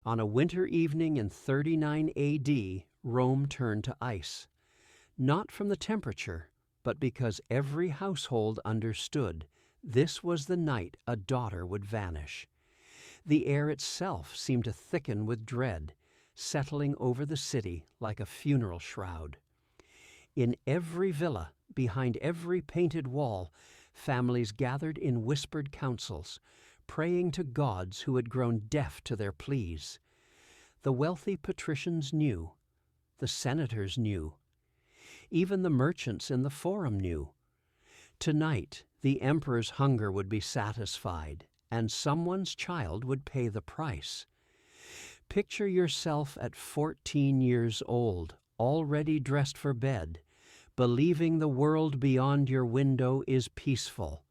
On a winter evening in 39 AD, Rome turned to ice. Not from the temperature, but because every household understood this was the night a daughter would vanish. The air itself seemed to thicken with dread, settling over the city like a funeral shroud. In every villa, behind every painted wall, families gathered in whispered councils, praying to gods who had grown deaf to their pleas. The wealthy patricians knew. The senators knew. Even the merchants in the forum knew. Tonight, the emperor's hunger would be satisfied, and someone's child would pay the price. Picture yourself at 14 years old, already dressed for bed, believing the world beyond your window is peaceful,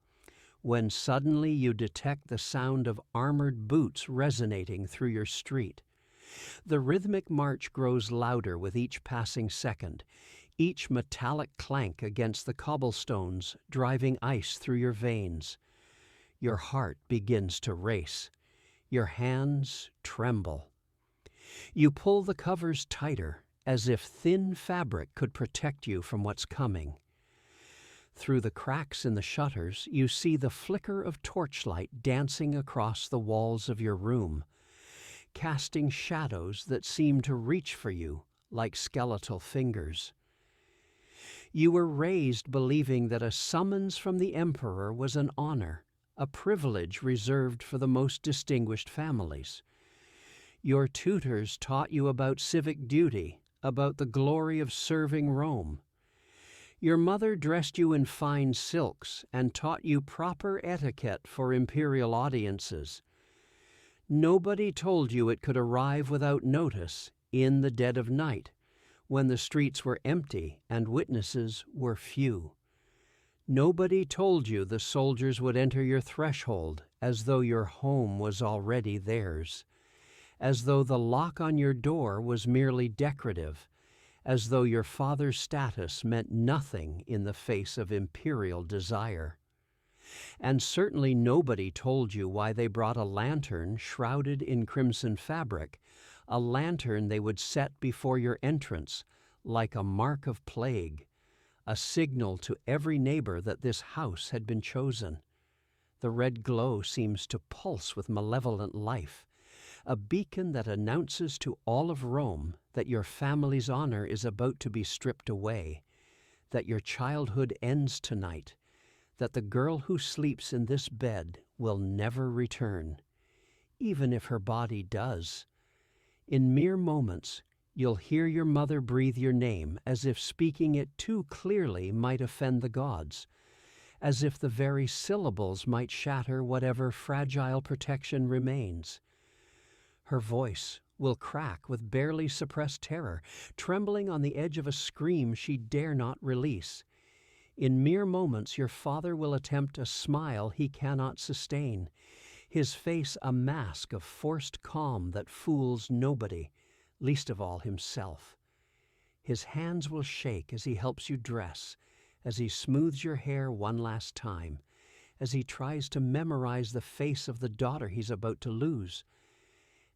when suddenly you detect the sound of armored boots resonating through your street. The rhythmic march grows louder with each passing second, each metallic clank against the cobblestones driving ice through your veins. Your heart begins to race. Your hands tremble. You pull the covers tighter, as if thin fabric could protect you from what's coming. Through the cracks in the shutters, you see the flicker of torchlight dancing across the walls of your room, casting shadows that seem to reach for you like skeletal fingers. You were raised believing that a summons from the emperor was an honor, a privilege reserved for the most distinguished families. Your tutors taught you about civic duty, about the glory of serving Rome. Your mother dressed you in fine silks and taught you proper etiquette for imperial audiences. Nobody told you it could arrive without notice in the dead of night, when the streets were empty and witnesses were few. Nobody told you the soldiers would enter your threshold as though your home was already theirs, as though the lock on your door was merely decorative, as though your father's status meant nothing in the face of imperial desire. And certainly nobody told you why they brought a lantern shrouded in crimson fabric, a lantern they would set before your entrance, like a mark of plague, a signal to every neighbor that this house had been chosen. The red glow seems to pulse with malevolent life, a beacon that announces to all of Rome that your family's honor is about to be stripped away, that your childhood ends tonight, that the girl who sleeps in this bed will never return, even if her body does. In mere moments, you'll hear your mother breathe your name as if speaking it too clearly might offend the gods, as if the very syllables might shatter whatever fragile protection remains. Her voice will crack with barely suppressed terror, trembling on the edge of a scream she dare not release. In mere moments, your father will attempt a smile he cannot sustain, his face a mask of forced calm that fools nobody, least of all himself. His hands will shake as he helps you dress, as he smooths your hair one last time, as he tries to memorize the face of the daughter he's about to lose.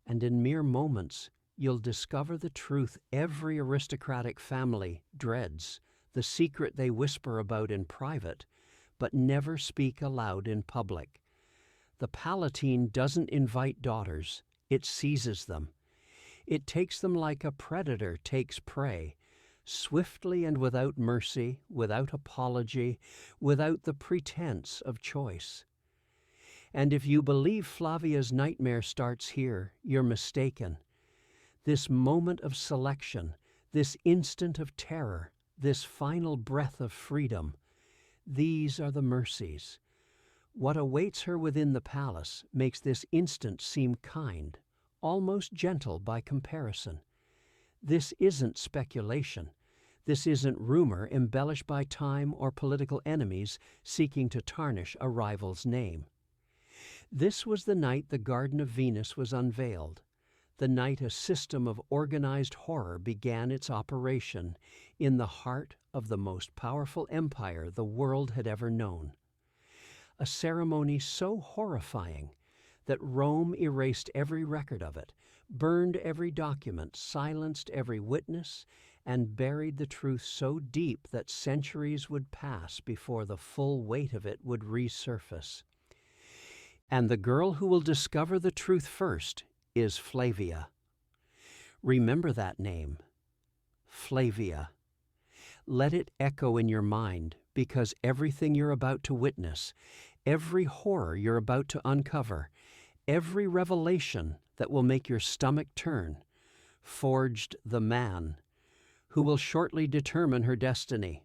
And in mere moments, you'll discover the truth every aristocratic family dreads, the secret they whisper about in private, but never speak aloud in public. The Palatine doesn't invite daughters, it seizes them. It takes them like a predator takes prey, swiftly and without mercy, without apology, without the pretense of choice. And if you believe Flavia's nightmare starts here, you're mistaken. This moment of selection, this instant of terror, this final breath of freedom, these are the mercies. What awaits her within the palace makes this instant seem kind, almost gentle by comparison. This isn't speculation. This isn't rumor embellished by time or political enemies seeking to tarnish a rival's name. This was the night the Garden of Venus was unveiled, the night a system of organized horror began its operation in the heart of the most powerful empire the world had ever known. A ceremony so horrifying that Rome erased every record of it, burned every document, silenced every witness, and buried the truth so deep that centuries would pass before the full weight of it would resurface. And the girl who will discover the truth first is Flavia. Remember that name, Flavia. Let it echo in your mind, because everything you're about to witness, every horror you're about to uncover, every revelation that will make your stomach turn, forged the man who will shortly determine her destiny.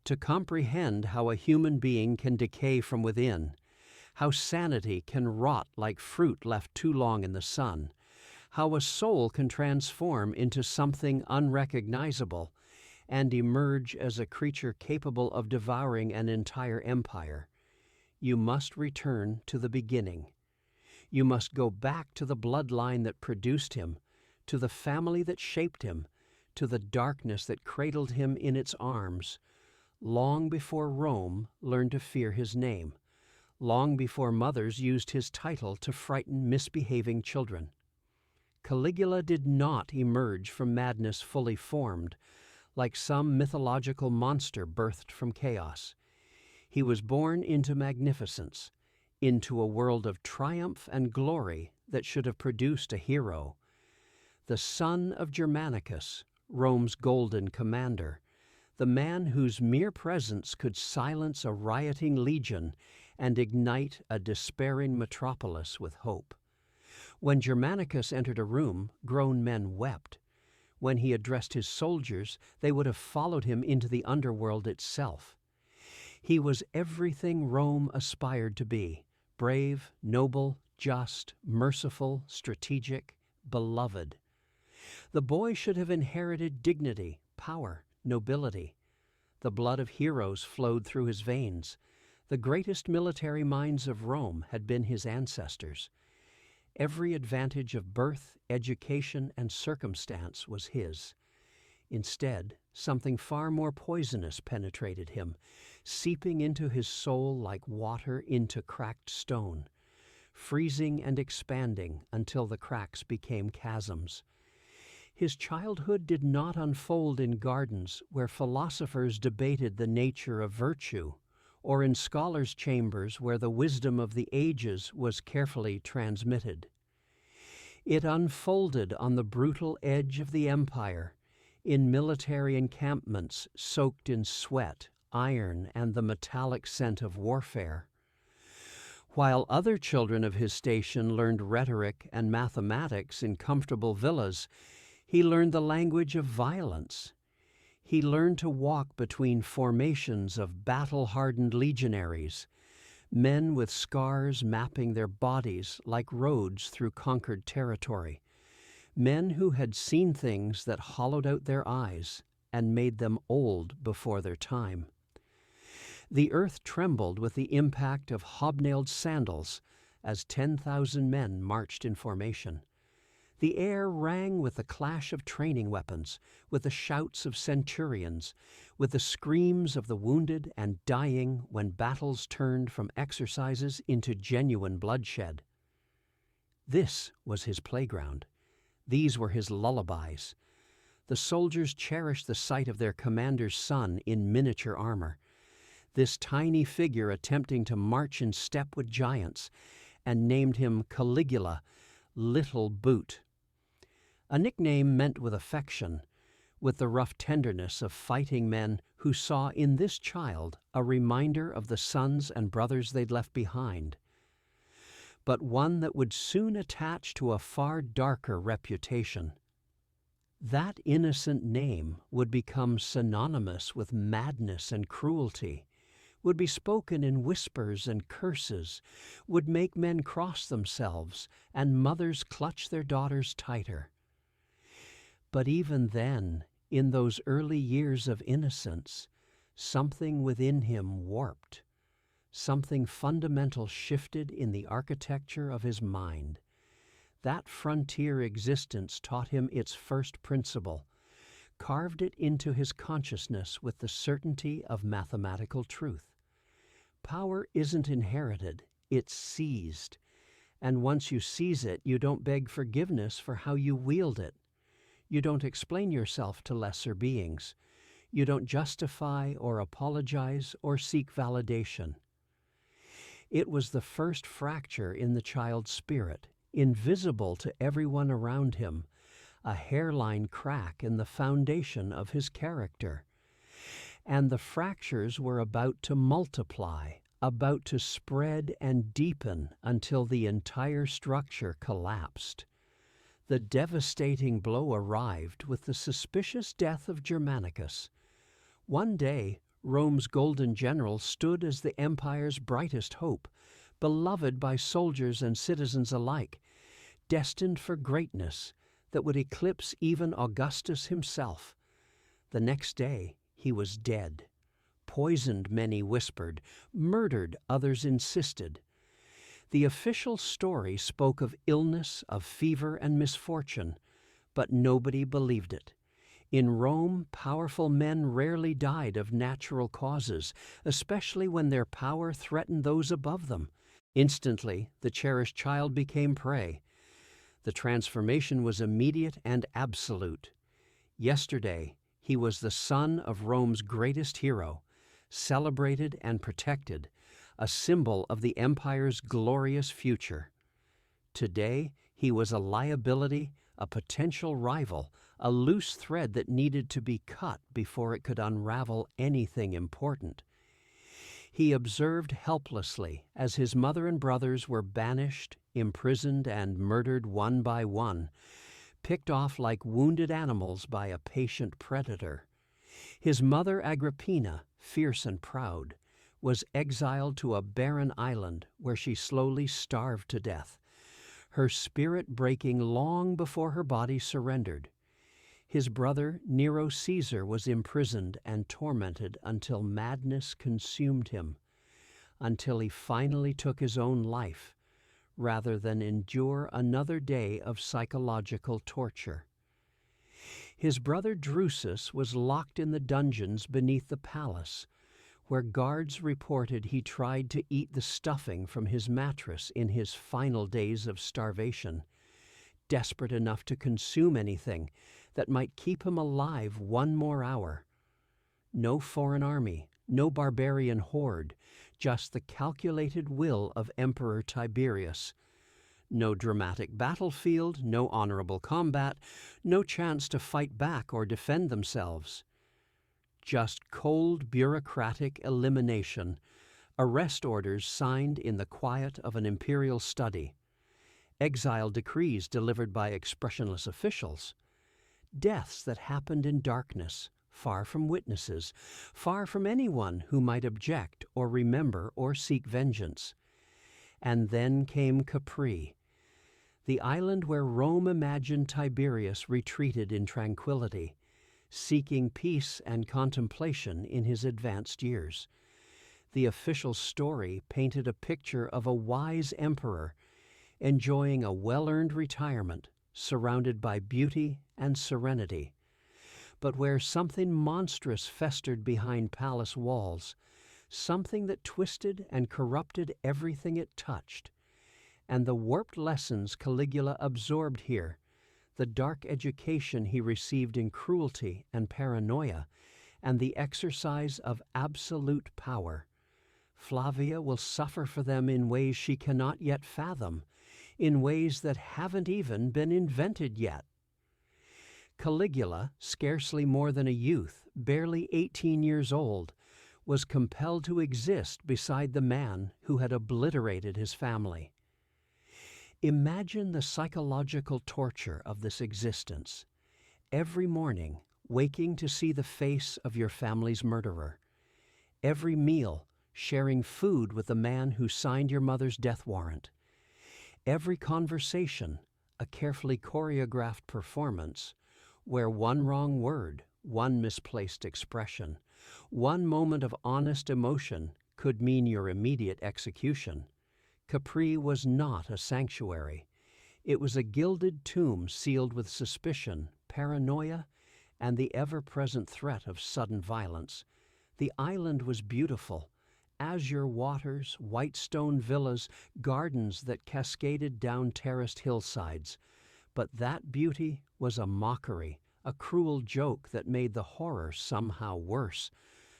To comprehend how a human being can decay from within, how sanity can rot like fruit left too long in the sun, how a soul can transform into something unrecognizable and emerge as a creature capable of devouring an entire empire, you must return to the beginning. You must go back to the bloodline that produced him, to the family that shaped him, to the darkness that cradled him in its arms, long before Rome learned to fear his name, long before mothers used his title to frighten misbehaving children. Caligula did not emerge from madness fully formed, like some mythological monster birthed from chaos. He was born into magnificence, into a world of triumph and glory that should have produced a hero. The son of Germanicus, Rome's golden commander, the man whose mere presence could silence a rioting legion and ignite a despairing metropolis with hope. When Germanicus entered a room, grown men wept. When he addressed his soldiers, they would have followed him into the underworld itself. He was everything Rome aspired to be: brave, noble, just, merciful, strategic, beloved. The boy should have inherited dignity, power, nobility. The blood of heroes flowed through his veins. The greatest military minds of Rome had been his ancestors. Every advantage of birth, education, and circumstance was his. Instead, something far more poisonous penetrated him, seeping into his soul like water into cracked stone, freezing and expanding until the cracks became chasms. His childhood did not unfold in gardens where philosophers debated the nature of virtue, or in scholars' chambers where the wisdom of the ages was carefully transmitted. It unfolded on the brutal edge of the empire, in military encampments soaked in sweat, iron, and the metallic scent of warfare. While other children of his station learned rhetoric and mathematics in comfortable villas, he learned the language of violence. He learned to walk between formations of battle-hardened legionaries, men with scars mapping their bodies like roads through conquered territory, men who had seen things that hollowed out their eyes and made them old before their time. The earth trembled with the impact of hobnailed sandals as 10,000 men marched in formation. The air rang with the clash of training weapons, with the shouts of centurions, with the screams of the wounded and dying when battles turned from exercises into genuine bloodshed. This was his playground. These were his lullabies. The soldiers cherished the sight of their commander's son in miniature armor, this tiny figure attempting to march in step with giants, and named him Caligula, Little Boot. A nickname meant with affection, with the rough tenderness of fighting men who saw in this child a reminder of the sons and brothers they'd left behind, but one that would soon attach to a far darker reputation. That innocent name would become synonymous with madness and cruelty, would be spoken in whispers and curses, would make men cross themselves and mothers clutch their daughters tighter. But even then, in those early years of innocence, something within him warped. Something fundamental shifted in the architecture of his mind. That frontier existence taught him its first principle, carved it into his consciousness with the certainty of mathematical truth. Power isn't inherited, it's seized, And once you seize it, you don't beg forgiveness for how you wield it. You don't explain yourself to lesser beings. You don't justify or apologize or seek validation. It was the first fracture in the child's spirit, invisible to everyone around him, a hairline crack in the foundation of his character. And the fractures were about to multiply, about to spread and deepen until the entire structure collapsed. The devastating blow arrived with the suspicious death of Germanicus. One day, Rome's golden general stood as the empire's brightest hope, beloved by soldiers and citizens alike, destined for greatness that would eclipse even Augustus himself. The next day, he was dead. Poisoned, many whispered. Murdered, others insisted. The official story spoke of illness, of fever and misfortune, but nobody believed it. In Rome, powerful men rarely died of natural causes, especially when their power threatened those above them. Instantly, the cherished child became prey. The transformation was immediate and absolute. Yesterday, he was the son of Rome's greatest hero, celebrated and protected, a symbol of the empire's glorious future. Today, he was a liability, a potential rival, a loose thread that needed to be cut before it could unravel anything important. He observed helplessly as his mother and brothers were banished, imprisoned, and murdered one by one, picked off like wounded animals by a patient predator. His mother Agrippina, fierce and proud, was exiled to a barren island where she slowly starved to death, her spirit breaking long before her body surrendered. His brother, Nero Caesar, was imprisoned and tormented until madness consumed him, until he finally took his own life, rather than endure another day of psychological torture. His brother Drusus was locked in the dungeons beneath the palace, where guards reported he tried to eat the stuffing from his mattress in his final days of starvation, desperate enough to consume anything that might keep him alive one more hour. No foreign army, no barbarian horde, just the calculated will of Emperor Tiberius. No dramatic battlefield, no honorable combat, no chance to fight back or defend themselves. Just cold bureaucratic elimination, arrest orders signed in the quiet of an imperial study, exile decrees delivered by expressionless officials, deaths that happened in darkness, far from witnesses, far from anyone who might object or remember or seek vengeance. And then came Capri, the island where Rome imagined Tiberius retreated in tranquility, seeking peace and contemplation in his advanced years. The official story painted a picture of a wise emperor enjoying a well-earned retirement, surrounded by beauty and serenity. But where something monstrous festered behind palace walls, something that twisted and corrupted everything it touched, and the warped lessons Caligula absorbed here, the dark education he received in cruelty and paranoia, and the exercise of absolute power. Flavia will suffer for them in ways she cannot yet fathom, in ways that haven't even been invented yet. Caligula, scarcely more than a youth, barely 18 years old, was compelled to exist beside the man who had obliterated his family. Imagine the psychological torture of this existence. Every morning, waking to see the face of your family's murderer. Every meal, sharing food with the man who signed your mother's death warrant. Every conversation, a carefully choreographed performance, where one wrong word, one misplaced expression, one moment of honest emotion could mean your immediate execution. Capri was not a sanctuary. It was a gilded tomb sealed with suspicion, paranoia, and the ever-present threat of sudden violence. The island was beautiful, azure waters, white stone villas, gardens that cascaded down terraced hillsides. But that beauty was a mockery, a cruel joke that made the horror somehow worse.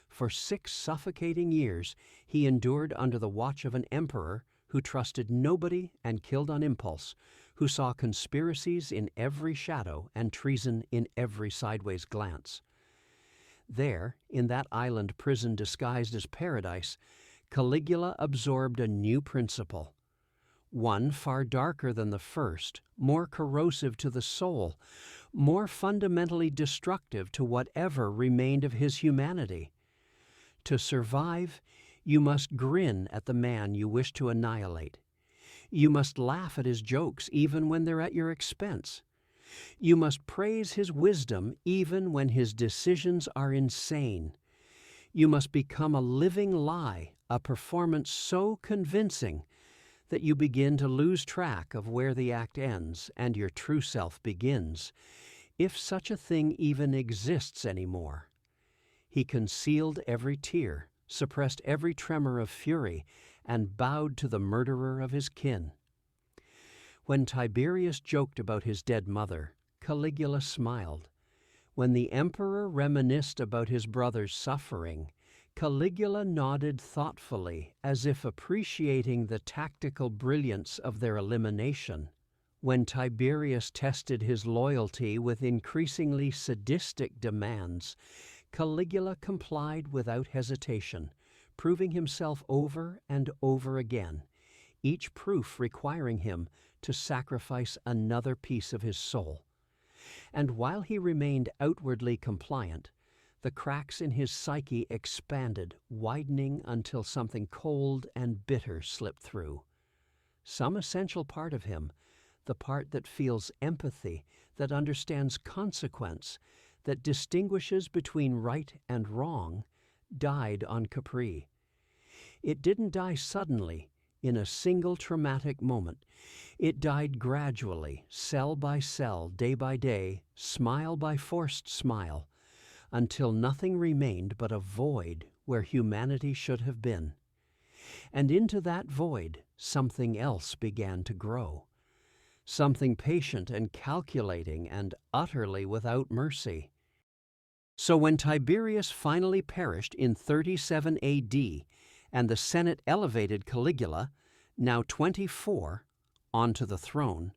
For 6 suffocating years he endured under the watch of an emperor who trusted nobody and killed on impulse, who saw conspiracies in every shadow and treason in every sideways glance. There, in that island prison disguised as paradise, Caligula absorbed a new principle, one far darker than the first, more corrosive to the soul, more fundamentally destructive to whatever remained of his humanity. To survive, you must grin at the man you wish to annihilate. You must laugh at his jokes even when they're at your expense. You must praise his wisdom even when his decisions are insane. You must become a living lie, a performance so convincing that you begin to lose track of where the act ends and your true self begins, if such a thing even exists anymore. He concealed every tear, suppressed every tremor of fury, and bowed to the murderer of his kin. When Tiberius joked about his dead mother, Caligula smiled. When the emperor reminisced about his brother's suffering, Caligula nodded thoughtfully, as if appreciating the tactical brilliance of their elimination. When Tiberius tested his loyalty with increasingly sadistic demands, Caligula complied without hesitation, proving himself over and over again, each proof requiring him to sacrifice another piece of his soul. And while he remained outwardly compliant, the cracks in his psyche expanded, widening until something cold and bitter slipped through. Some essential part of him, the part that feels empathy, that understands consequence, that distinguishes between right and wrong, died on Capri. It didn't die suddenly, in a single traumatic moment. It died gradually, cell by cell, day by day, smile by forced smile, until nothing remained but a void where humanity should have been. And into that void, something else began to grow. Something patient and calculating and utterly without mercy. So when Tiberius finally perished in 37 A.D., and the Senate elevated Caligula, now 24, onto the throne,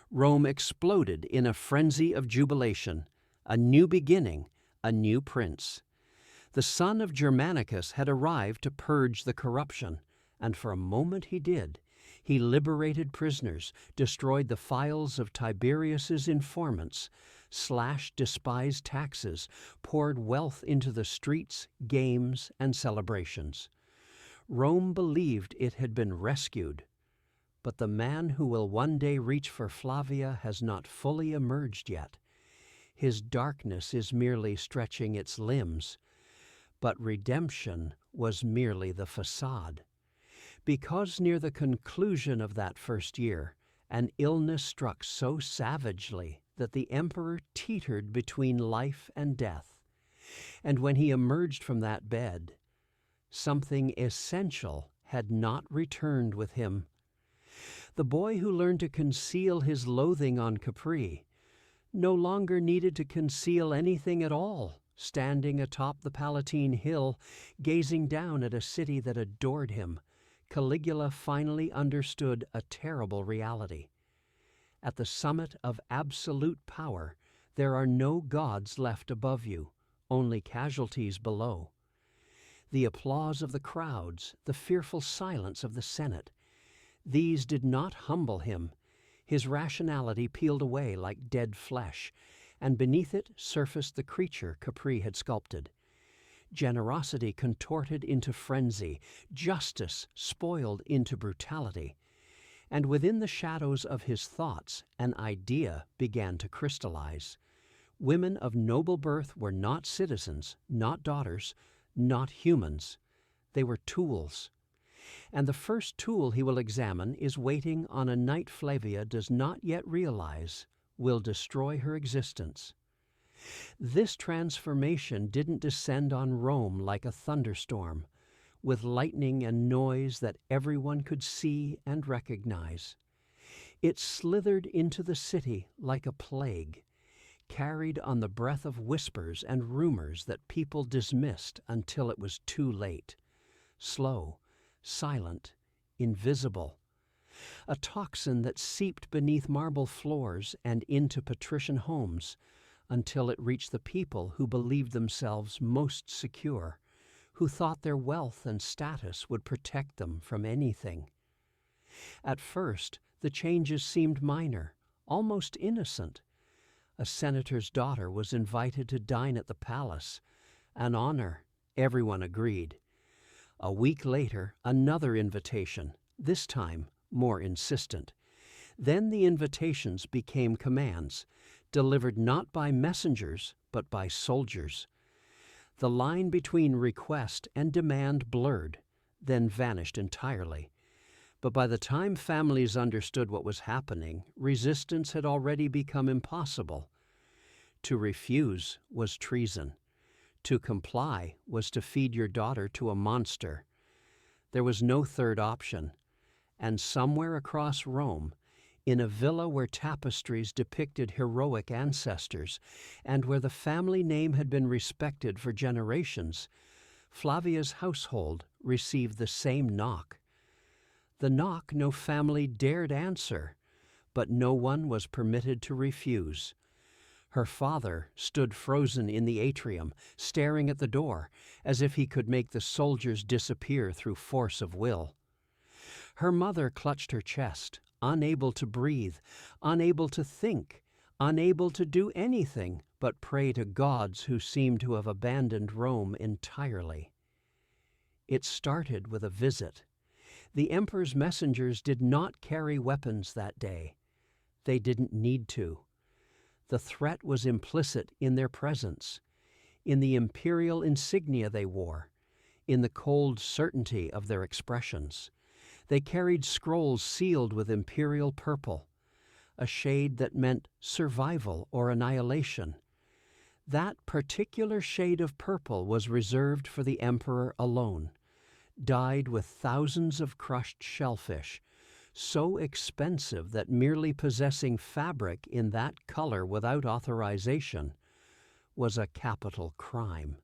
Rome exploded in a frenzy of jubilation, a new beginning, a new prince. The son of Germanicus had arrived to purge the corruption, and for a moment he did. He liberated prisoners, destroyed the files of Tiberius's informants, slashed despised taxes, poured wealth into the streets, games, and celebrations. Rome believed it had been rescued, but the man who will one day reach for Flavia has not fully emerged yet. His darkness is merely stretching its limbs, but redemption was merely the facade. Because near the conclusion of that first year, an illness struck so savagely that the emperor teetered between life and death. And when he emerged from that bed, something essential had not returned with him. The boy who learned to conceal his loathing on Capri no longer needed to conceal anything at all, standing atop the Palatine Hill, gazing down at a city that adored him. Caligula finally understood a terrible reality. At the summit of absolute power, there are no gods left above you, only casualties below. The applause of the crowds, the fearful silence of the Senate, these did not humble him. His rationality peeled away like dead flesh, and beneath it surfaced the creature Capri had sculpted. Generosity contorted into frenzy, justice spoiled into brutality. And within the shadows of his thoughts, an idea began to crystallize. Women of noble birth were not citizens, not daughters, not humans. They were tools. And the first tool he will examine is waiting on a night Flavia does not yet realize will destroy her existence. This transformation didn't descend on Rome like a thunderstorm. with lightning and noise that everyone could see and recognize. It slithered into the city like a plague, carried on the breath of whispers and rumors that people dismissed until it was too late. Slow, silent, invisible. A toxin that seeped beneath marble floors and into patrician homes until it reached the people who believed themselves most secure, who thought their wealth and status would protect them from anything. At first, the changes seemed minor, almost innocent. A senator's daughter was invited to dine at the palace, an honor, everyone agreed. A week later, another invitation, this time more insistent. Then the invitations became commands, delivered not by messengers, but by soldiers. The line between request and demand blurred, then vanished entirely. But by the time families understood what was happening, resistance had already become impossible. To refuse was treason. To comply was to feed your daughter to a monster. There was no third option. And somewhere across Rome, in a villa where tapestries depicted heroic ancestors, and where the family name had been respected for generations, Flavia's household received the same knock. The knock no family dared answer, but no one was permitted to refuse. Her father stood frozen in the atrium, staring at the door, as if he could make the soldiers disappear through force of will. Her mother clutched her chest, unable to breathe, unable to think, unable to do anything but pray to gods who seemed to have abandoned Rome entirely. It started with a visit. The emperor's messengers did not carry weapons that day. They didn't need to. The threat was implicit in their presence, in the imperial insignia they wore, in the cold certainty of their expressions. They carried scrolls sealed with imperial purple, a shade that meant survival or annihilation. That particular shade of purple was reserved for the emperor alone, dyed with thousands of crushed shellfish, so expensive that merely possessing fabric in that color without authorization was a capital crime.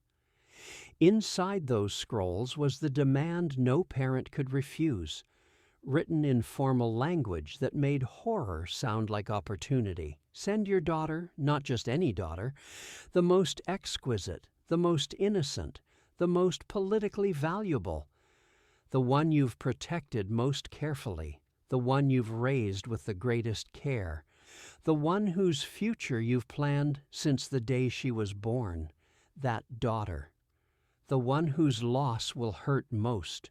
Inside those scrolls was the demand no parent could refuse, written in formal language that made horror sound like opportunity. Send your daughter, not just any daughter, the most exquisite, the most innocent, the most politically valuable, the one you've protected most carefully, the one you've raised with the greatest care, the one whose future you've planned since the day she was born, that daughter, the one whose loss will hurt most.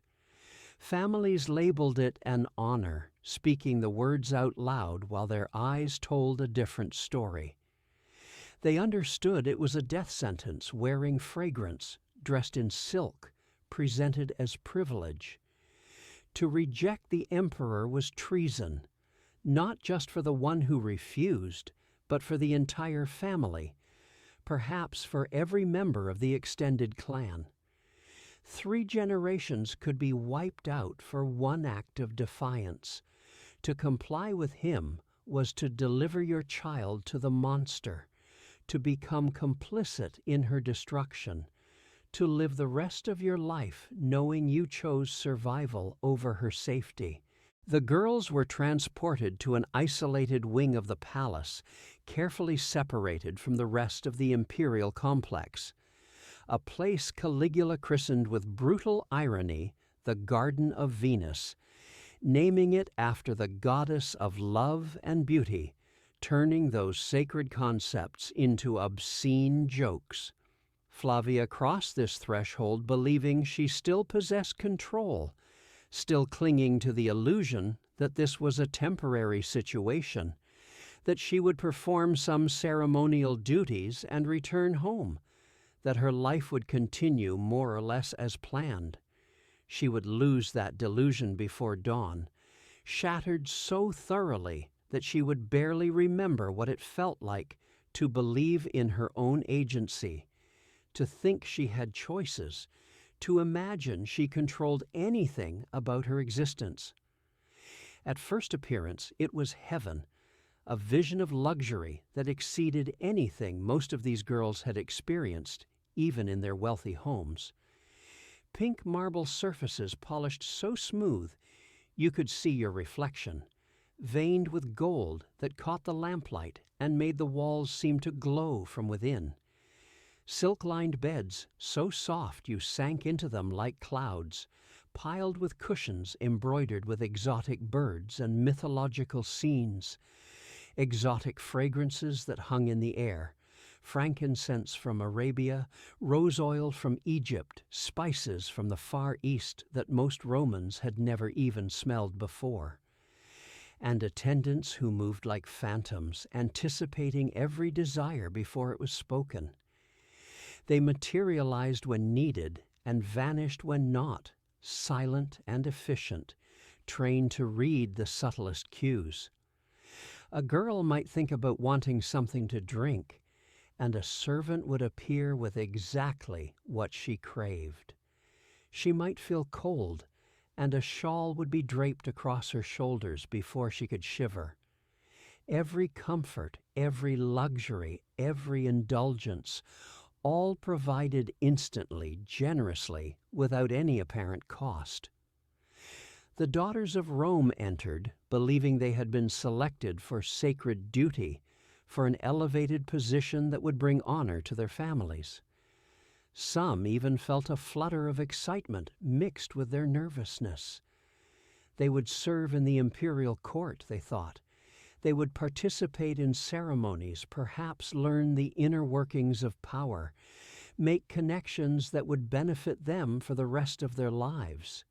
Families labeled it an honor, speaking the words out loud while their eyes told a different story. They understood it was a death sentence wearing fragrance, dressed in silk, presented as privilege. To reject the emperor was treason, not just for the one who refused, but for the entire family, perhaps for every member of the extended clan. 3 generations could be wiped out for one act of defiance. To comply with him was to deliver your child to the monster, to become complicit in her destruction, to live the rest of your life knowing you chose survival over her safety. The girls were transported to an isolated wing of the palace, carefully separated from the rest of the imperial complex. A place Caligula christened with brutal irony the Garden of Venus, naming it after the goddess of love and beauty, turning those sacred concepts into obscene jokes. Flavia crossed this threshold believing she still possessed control, still clinging to the illusion that this was a temporary situation, that she would perform some ceremonial duties and return home, that her life would continue more or less as planned. She would lose that delusion before dawn, shattered so thoroughly that she would barely remember what it felt like to believe in her own agency, to think she had choices, to imagine she controlled anything about her existence. At first appearance, it was heaven, a vision of luxury that exceeded anything most of these girls had experienced, even in their wealthy homes. Pink marble surfaces polished so smooth you could see your reflection, veined with gold that caught the lamplight and made the walls seem to glow from within. Silk-lined beds so soft you sank into them like clouds, piled with cushions embroidered with exotic birds and mythological scenes, exotic fragrances that hung in the air, frankincense from Arabia, rose oil from Egypt, spices from the Far East that most Romans had never even smelled before, and attendants who moved like phantoms, anticipating every desire before it was spoken. They materialized when needed and vanished when not, silent and efficient, trained to read the subtlest cues. A girl might think about wanting something to drink, and a servant would appear with exactly what she craved. She might feel cold, and a shawl would be draped across her shoulders before she could shiver. Every comfort, every luxury, every indulgence, all provided instantly, generously, without any apparent cost. The daughters of Rome entered, believing they had been selected for sacred duty, for an elevated position that would bring honor to their families. Some even felt a flutter of excitement mixed with their nervousness. They would serve in the imperial court, they thought. They would participate in ceremonies, perhaps learn the inner workings of power, make connections that would benefit them for the rest of their lives.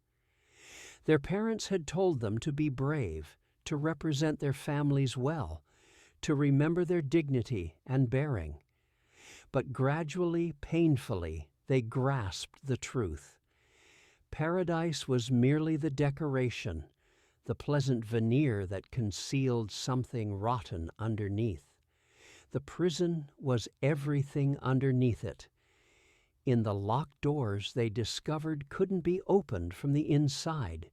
Their parents had told them to be brave, to represent their families well, to remember their dignity and bearing. But gradually, painfully, they grasped the truth. Paradise was merely the decoration, the pleasant veneer that concealed something rotten underneath. The prison was everything underneath it. In the locked doors they discovered couldn't be opened from the inside,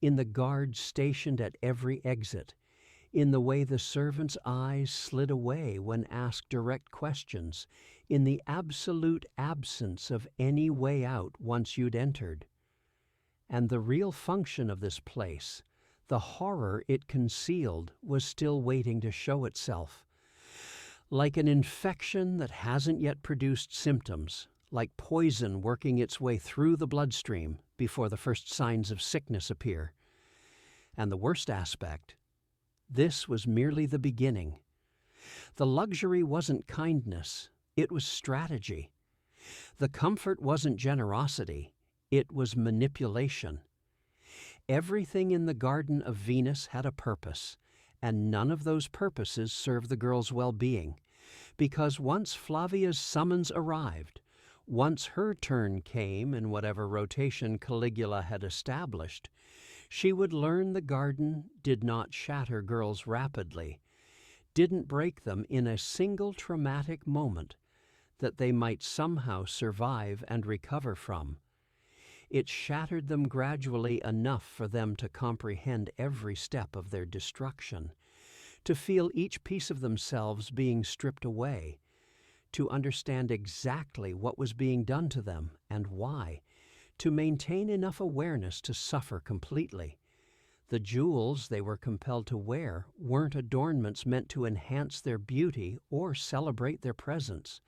in the guards stationed at every exit, in the way the servants' eyes slid away when asked direct questions, in the absolute absence of any way out once you'd entered. And the real function of this place, the horror it concealed, was still waiting to show itself. Like an infection that hasn't yet produced symptoms, like poison working its way through the bloodstream before the first signs of sickness appear. And the worst aspect, this was merely the beginning. The luxury wasn't kindness, it was strategy. The comfort wasn't generosity, it was manipulation. Everything in the Garden of Venus had a purpose, and none of those purposes served the girl's well-being, because once Flavia's summons arrived, once her turn came in whatever rotation Caligula had established, she would learn the garden did not shatter girls rapidly, didn't break them in a single traumatic moment that they might somehow survive and recover from. It shattered them gradually enough for them to comprehend every step of their destruction, to feel each piece of themselves being stripped away, to understand exactly what was being done to them and why, to maintain enough awareness to suffer completely. The jewels they were compelled to wear weren't adornments meant to enhance their beauty or celebrate their presence.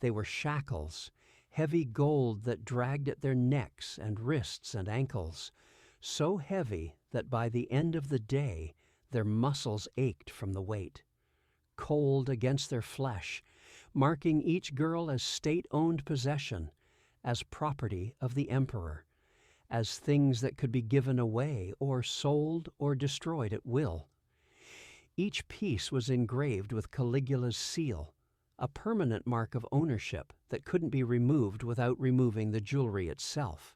They were shackles, heavy gold that dragged at their necks and wrists and ankles, so heavy that by the end of the day their muscles ached from the weight. Cold against their flesh, marking each girl as state-owned possession, as property of the emperor, as things that could be given away or sold or destroyed at will. Each piece was engraved with Caligula's seal, a permanent mark of ownership that couldn't be removed without removing the jewelry itself.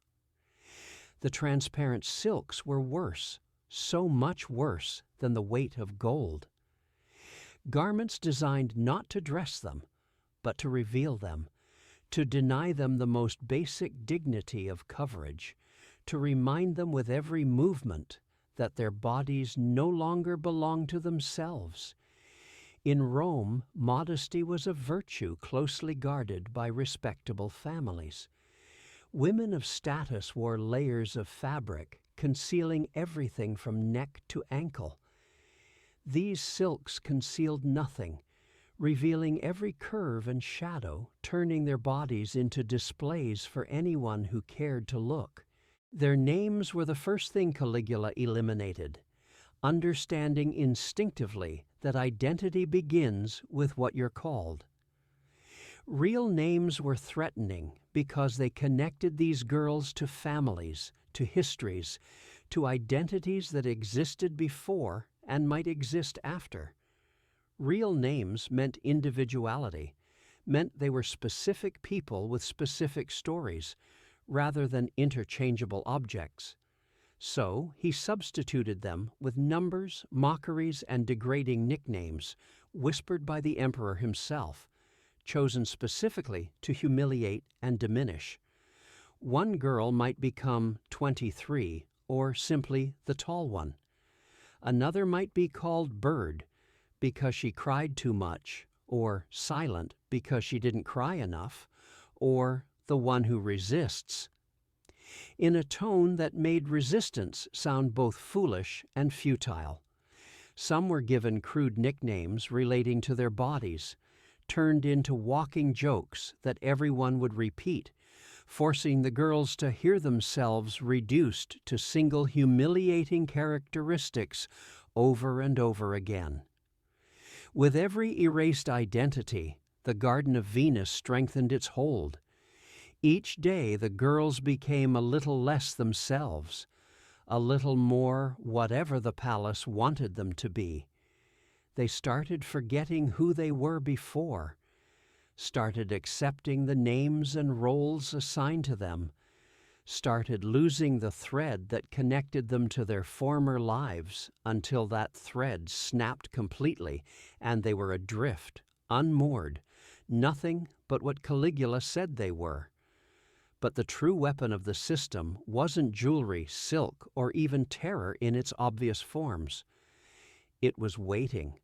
The transparent silks were worse, so much worse than the weight of gold. Garments designed not to dress them, but to reveal them, to deny them the most basic dignity of coverage, to remind them with every movement that their bodies no longer belong to themselves. In Rome, modesty was a virtue closely guarded by respectable families. Women of status wore layers of fabric, concealing everything from neck to ankle. These silks concealed nothing, revealing every curve and shadow, turning their bodies into displays for anyone who cared to look. Their names were the first thing Caligula eliminated, understanding instinctively that identity begins with what you're called. Real names were threatening because they connected these girls to families, to histories, to identities that existed before and might exist after. Real names meant individuality, meant they were specific people with specific stories, rather than interchangeable objects. So he substituted them with numbers, mockeries, and degrading nicknames, whispered by the emperor himself, chosen specifically to humiliate and diminish. One girl might become 23, or simply the tall one. Another might be called Bird because she cried too much, or Silent because she didn't cry enough, or the one who resists, in a tone that made resistance sound both foolish and futile. Some were given crude nicknames relating to their bodies, turned into walking jokes that everyone would repeat, forcing the girls to hear themselves reduced to single humiliating characteristics over and over again. With every erased identity, the Garden of Venus strengthened its hold. Each day the girls became a little less themselves, a little more whatever the palace wanted them to be. They started forgetting who they were before, started accepting the names and roles assigned to them, started losing the thread that connected them to their former lives until that thread snapped completely and they were adrift, unmoored, nothing but what Caligula said they were. But the true weapon of the system wasn't jewelry, silk, or even terror in its obvious forms. It was waiting,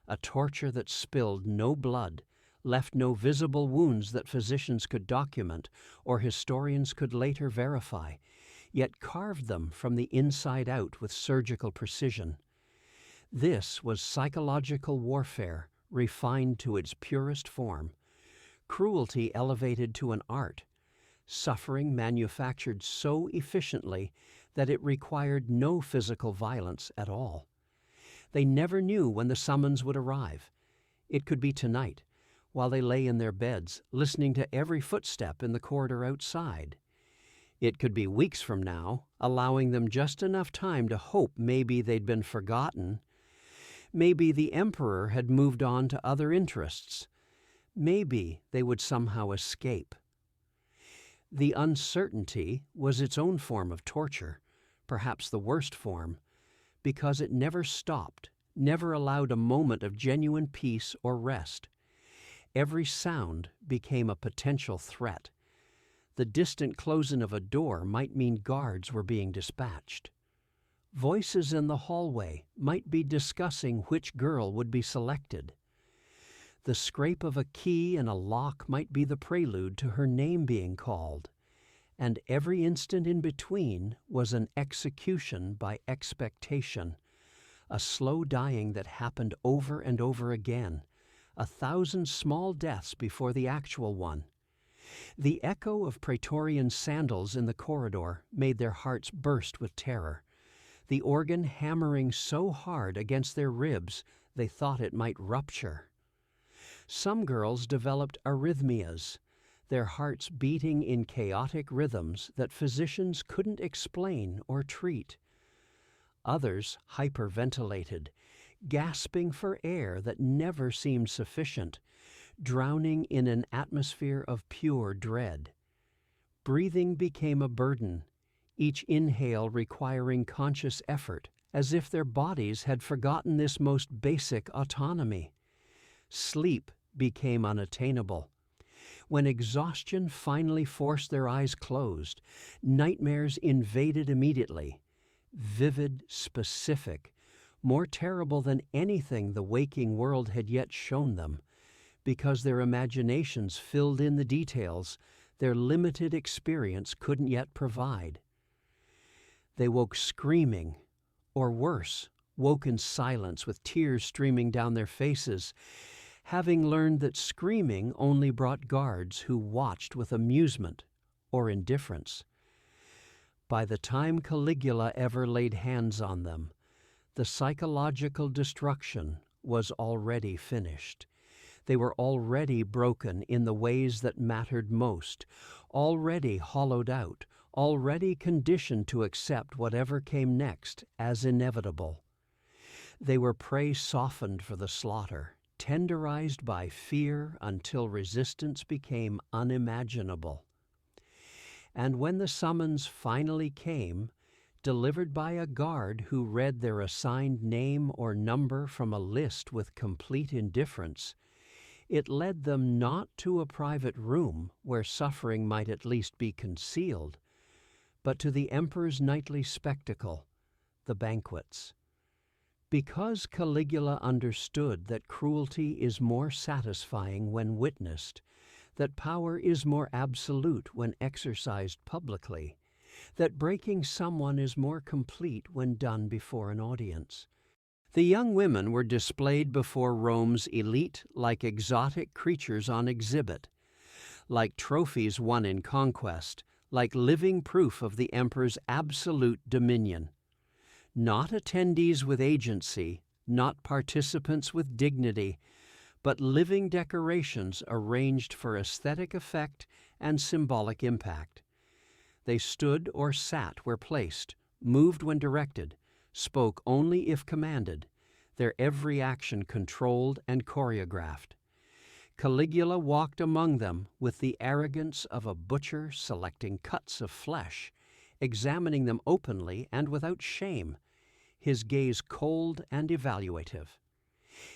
a torture that spilled no blood, left no visible wounds that physicians could document or historians could later verify, yet carved them from the inside out with surgical precision. This was psychological warfare refined to its purest form, cruelty elevated to an art, suffering manufactured so efficiently that it required no physical violence at all. They never knew when the summons would arrive. It could be tonight, while they lay in their beds, listening to every footstep in the corridor outside. It could be weeks from now, allowing them just enough time to hope maybe they'd been forgotten. Maybe the emperor had moved on to other interests. Maybe they would somehow escape. The uncertainty was its own form of torture, perhaps the worst form, because it never stopped, never allowed a moment of genuine peace or rest. Every sound became a potential threat. The distant closing of a door might mean guards were being dispatched. Voices in the hallway might be discussing which girl would be selected. The scrape of a key in a lock might be the prelude to her name being called, and every instant in between was an execution by expectation, a slow dying that happened over and over again, 1,000 small deaths before the actual one. The echo of Praetorian sandals in the corridor made their hearts burst with terror, the organ hammering so hard against their ribs they thought it might rupture. Some girls developed arrhythmias, their hearts beating in chaotic rhythms that physicians couldn't explain or treat. Others hyperventilated, gasping for air that never seemed sufficient, drowning in an atmosphere of pure dread. Breathing became a burden, each inhale requiring conscious effort, as if their bodies had forgotten this most basic autonomy. Sleep became unattainable. When exhaustion finally forced their eyes closed, nightmares invaded immediately, vivid, specific, more terrible than anything the waking world had yet shown them, because their imaginations filled in the details their limited experience couldn't yet provide. They woke screaming, or worse, woke in silence with tears streaming down their faces, having learned that screaming only brought guards who watched with amusement or indifference. By the time Caligula ever laid hands on them, the psychological destruction was already finished. They were already broken in the ways that mattered most, already hollowed out, already conditioned to accept whatever came next as inevitable. They were prey softened for the slaughter, tenderized by fear until resistance became unimaginable. And when the summons finally came, delivered by a guard who read their assigned name or number from a list with complete indifference, it led them not to a private room where suffering might at least be concealed, but to the emperor's nightly spectacle, the banquets. Because Caligula understood that cruelty is more satisfying when witnessed, that power is more absolute when exercised publicly, that breaking someone is more complete when done before an audience, the young women were displayed before Rome's elite like exotic creatures on exhibit, like trophies won in conquest, like living proof of the emperor's absolute dominion. Not attendees with agency, not participants with dignity, but living decorations arranged for aesthetic effect and symbolic impact. They stood or sat where placed, moved when directed, spoke only if commanded, their every action controlled and choreographed. Caligula walked among them with the arrogance of a butcher selecting cuts of flesh, examining them openly and without shame, his gaze cold and evaluative.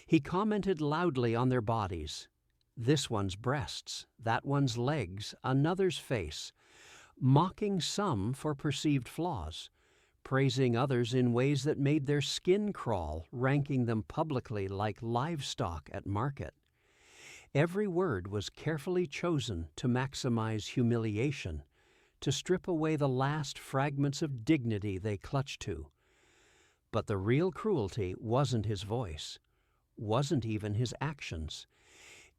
He commented loudly on their bodies, this one's breasts, that one's legs, another's face, mocking some for perceived flaws, praising others in ways that made their skin crawl, ranking them publicly like livestock at market. Every word was carefully chosen to maximize humiliation, to strip away the last fragments of dignity they clutched to. But the real cruelty wasn't his voice, wasn't even his actions.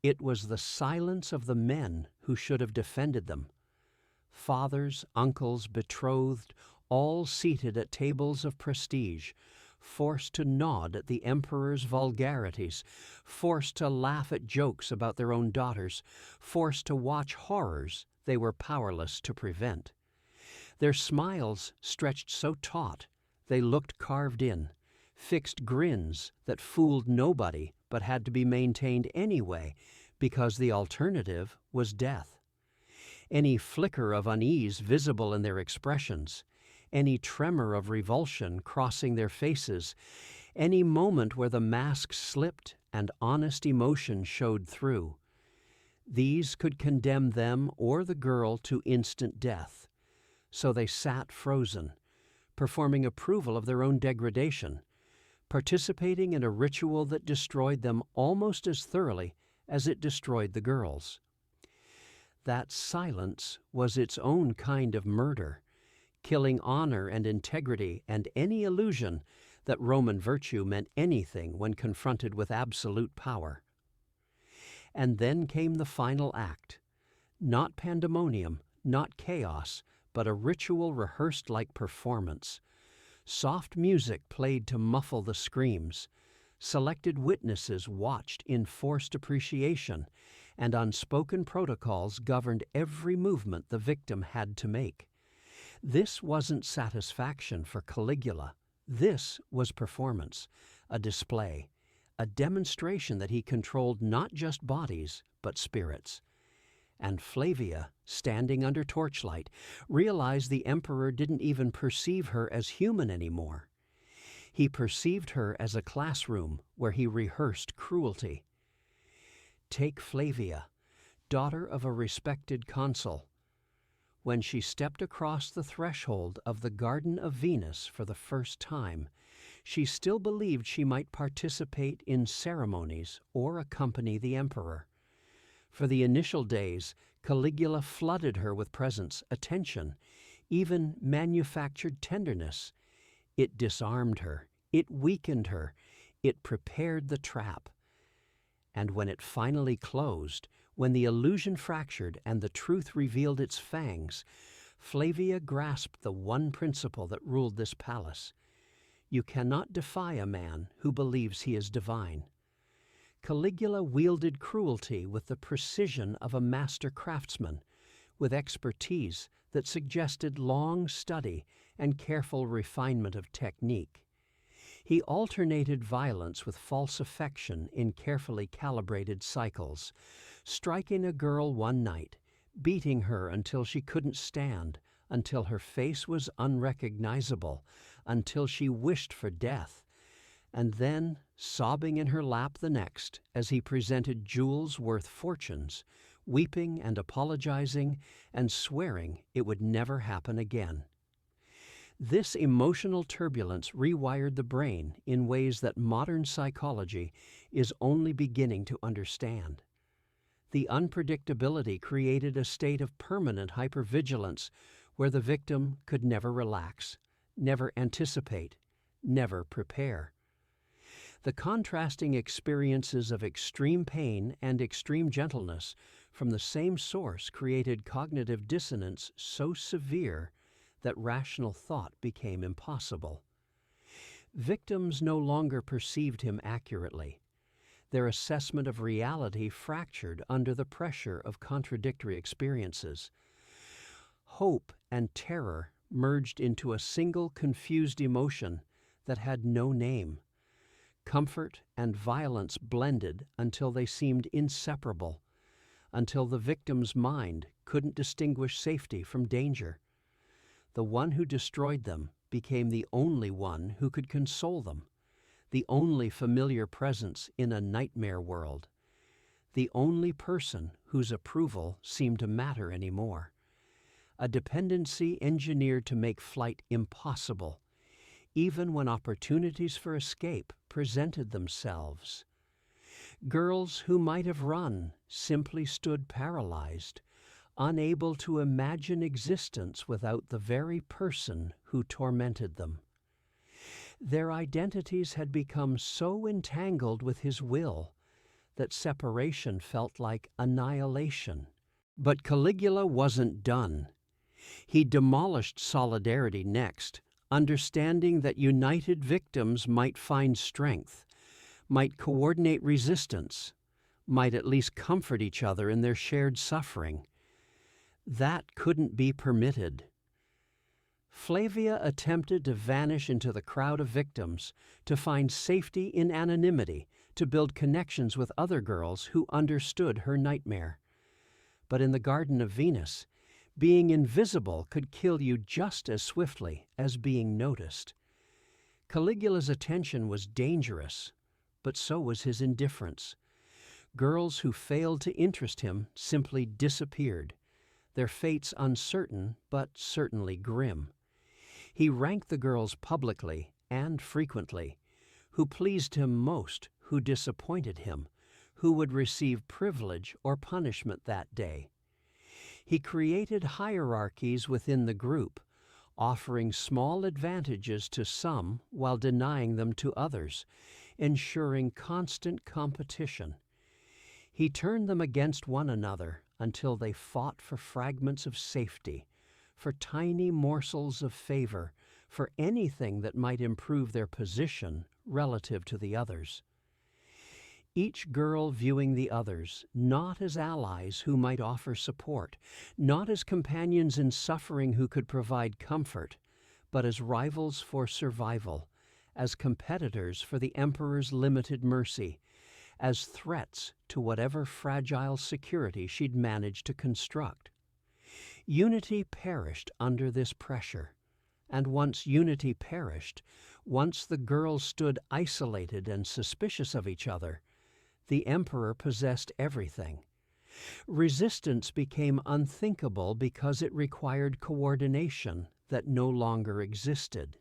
It was the silence of the men who should have defended them. Fathers, uncles, betrothed, all seated at tables of prestige, forced to nod at the emperor's vulgarities, forced to laugh at jokes about their own daughters, forced to watch horrors they were powerless to prevent. Their smiles stretched so taut they looked carved in, fixed grins that fooled nobody but had to be maintained anyway because the alternative was death. Any flicker of unease visible in their expressions, any tremor of revulsion crossing their faces, any moment where the mask slipped and honest emotion showed through, these could condemn them or the girl to instant death. So they sat frozen, performing approval of their own degradation, participating in a ritual that destroyed them almost as thoroughly as it destroyed the girls. That silence was its own kind of murder, killing honor and integrity and any illusion that Roman virtue meant anything when confronted with absolute power. And then came the final act. Not pandemonium, not chaos, but a ritual rehearsed like performance. Soft music played to muffle the screams. Selected witnesses watched in forced appreciation, and unspoken protocols governed every movement the victim had to make. This wasn't satisfaction for Caligula. This was performance, a display, a demonstration that he controlled not just bodies, but spirits. And Flavia, standing under torchlight, realized the emperor didn't even perceive her as human anymore. He perceived her as a classroom where he rehearsed cruelty. Take Flavia. daughter of a respected consul. When she stepped across the threshold of the Garden of Venus for the first time, she still believed she might participate in ceremonies or accompany the emperor. For the initial days, Caligula flooded her with presents, attention, even manufactured tenderness. It disarmed her, it weakened her, it prepared the trap. And when it finally closed, when the illusion fractured and the truth revealed its fangs, Flavia grasped the one principle that ruled this palace. You cannot defy a man who believes he is divine. Caligula wielded cruelty with the precision of a master craftsman, with expertise that suggested long study and careful refinement of technique. He alternated violence with false affection in carefully calibrated cycles, striking a girl one night, beating her until she couldn't stand, until her face was unrecognizable, until she wished for death, and then sobbing in her lap the next as he presented jewels worth fortunes, weeping and apologizing and swearing it would never happen again. This emotional turbulence rewired the brain in ways that modern psychology is only beginning to understand. The unpredictability created a state of permanent hypervigilance where the victim could never relax, never anticipate, never prepare. The contrasting experiences of extreme pain and extreme gentleness from the same source created cognitive dissonance so severe that rational thought became impossible. Victims no longer perceived him accurately. Their assessment of reality fractured under the pressure of contradictory experiences. Hope and terror merged into a single confused emotion that had no name. Comfort and violence blended until they seemed inseparable, until the victim's mind couldn't distinguish safety from danger. The one who destroyed them became the only one who could console them, the only familiar presence in a nightmare world, the only person whose approval seemed to matter anymore. A dependency engineered to make flight impossible, even when opportunities for escape presented themselves. Girls who might have run simply stood paralyzed, unable to imagine existence without the very person who tormented them. Their identities had become so entangled with his will that separation felt like annihilation. But Caligula wasn't done. He demolished solidarity next, understanding that united victims might find strength, might coordinate resistance, might at least comfort each other in their shared suffering. That couldn't be permitted. Flavia attempted to vanish into the crowd of victims, to find safety in anonymity, to build connections with other girls who understood her nightmare. But in the Garden of Venus, being invisible could kill you just as swiftly as being noticed. Caligula's attention was dangerous, but so was his indifference. Girls who failed to interest him simply disappeared, their fates uncertain but certainly grim. He ranked the girls publicly and frequently, who pleased him most, who disappointed him, who would receive privilege or punishment that day. He created hierarchies within the group, offering small advantages to some while denying them to others, ensuring constant competition. He turned them against one another until they fought for fragments of safety, for tiny morsels of favor, for anything that might improve their position relative to the others. Each girl viewing the others not as allies who might offer support, not as companions in suffering who could provide comfort, but as rivals for survival, as competitors for the emperor's limited mercy, as threats to whatever fragile security she'd managed to construct. Unity perished under this pressure, and once unity perished, once the girls stood isolated and suspicious of each other, the emperor possessed everything. Resistance became unthinkable because it required coordination that no longer existed.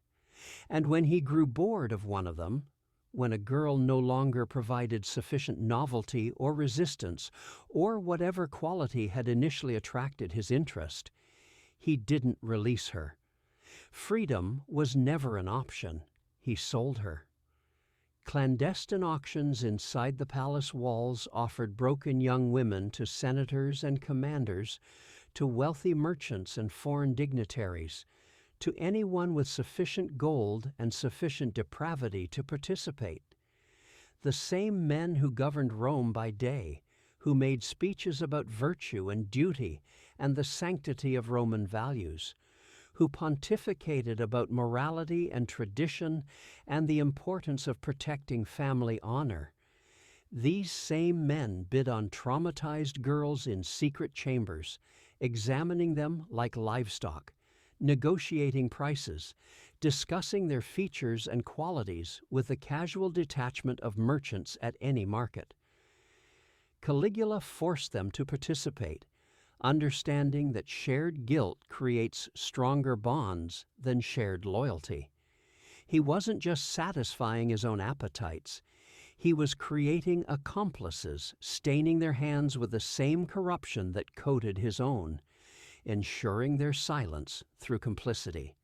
And when he grew bored of one of them, when a girl no longer provided sufficient novelty or resistance or whatever quality had initially attracted his interest, he didn't release her. Freedom was never an option. He sold her. Clandestine auctions inside the palace walls offered broken young women to senators and commanders, to wealthy merchants and foreign dignitaries, to anyone with sufficient gold and sufficient depravity to participate. The same men who governed Rome by day, who made speeches about virtue and duty and the sanctity of Roman values, who pontificated about morality and tradition and the importance of protecting family honor. These same men bid on traumatized girls in secret chambers, examining them like livestock, negotiating prices, discussing their features and qualities with the casual detachment of merchants at any market. Caligula forced them to participate, understanding that shared guilt creates stronger bonds than shared loyalty. He wasn't just satisfying his own appetites. He was creating accomplices, staining their hands with the same corruption that coated his own, ensuring their silence through complicity.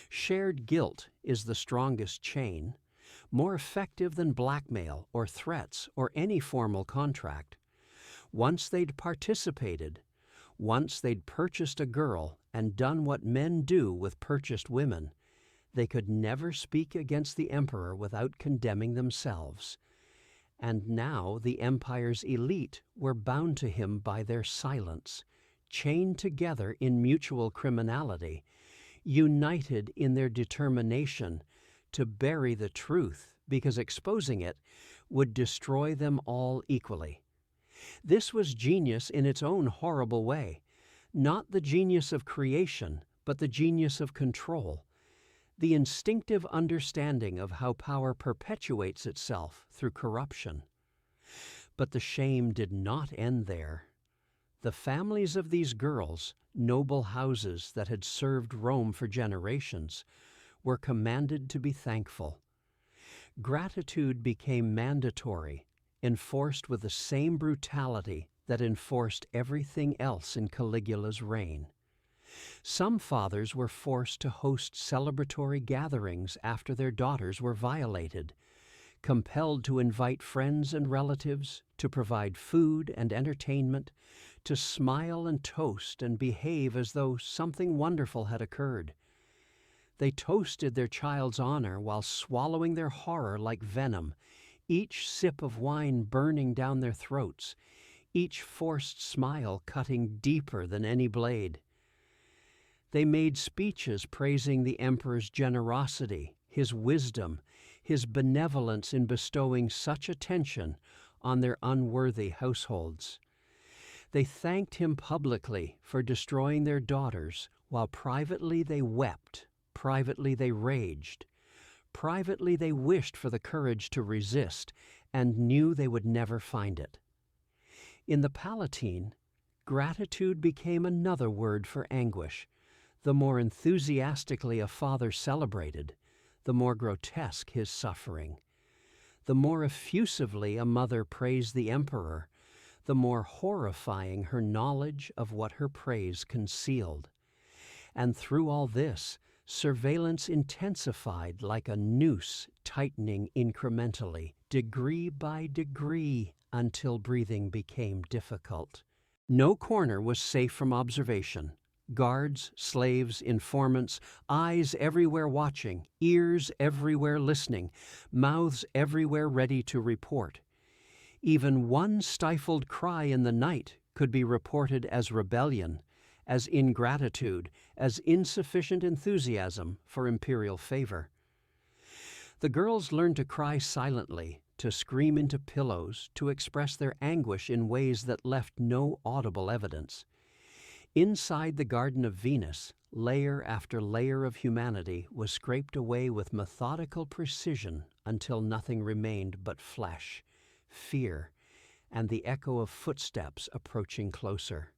Shared guilt is the strongest chain, more effective than blackmail or threats or any formal contract. Once they'd participated, once they'd purchased a girl and done what men do with purchased women, they could never speak against the emperor without condemning themselves. And now the empire's elite were bound to him by their silence, chained together in mutual criminality, united in their determination to bury the truth because exposing it would destroy them all equally. This was genius in its own horrible way, not the genius of creation, but the genius of control, the instinctive understanding of how power perpetuates itself through corruption. But the shame did not end there. The families of these girls, noble houses that had served Rome for generations, were commanded to be thankful. Gratitude became mandatory, enforced with the same brutality that enforced everything else in Caligula's reign. Some fathers were forced to host celebratory gatherings after their daughters were violated, compelled to invite friends and relatives, to provide food and entertainment, to smile and toast and behave as though something wonderful had occurred. They toasted their child's honor while swallowing their horror like venom, each sip of wine burning down their throats, each forced smile cutting deeper than any blade. They made speeches praising the emperor's generosity, his wisdom, his benevolence in bestowing such attention on their unworthy households. They thanked him publicly for destroying their daughters, while privately they wept, privately they raged. Privately they wished for the courage to resist and knew they would never find it. In the Palatine, gratitude became another word for anguish. The more enthusiastically a father celebrated, the more grotesque his suffering. The more effusively a mother praised the emperor, the more horrifying her knowledge of what her praise concealed. And through all this, surveillance intensified like a noose, tightening incrementally, degree by degree, until breathing became difficult. No corner was safe from observation. Guards, slaves, informants, eyes everywhere watching, ears everywhere listening, mouths everywhere ready to report. Even one stifled cry in the night could be reported as rebellion, as ingratitude, as insufficient enthusiasm for imperial favor. The girls learned to cry silently, to scream into pillows, to express their anguish in ways that left no audible evidence. Inside the Garden of Venus, layer after layer of humanity was scraped away with methodical precision until nothing remained but flesh, fear, and the echo of footsteps approaching closer.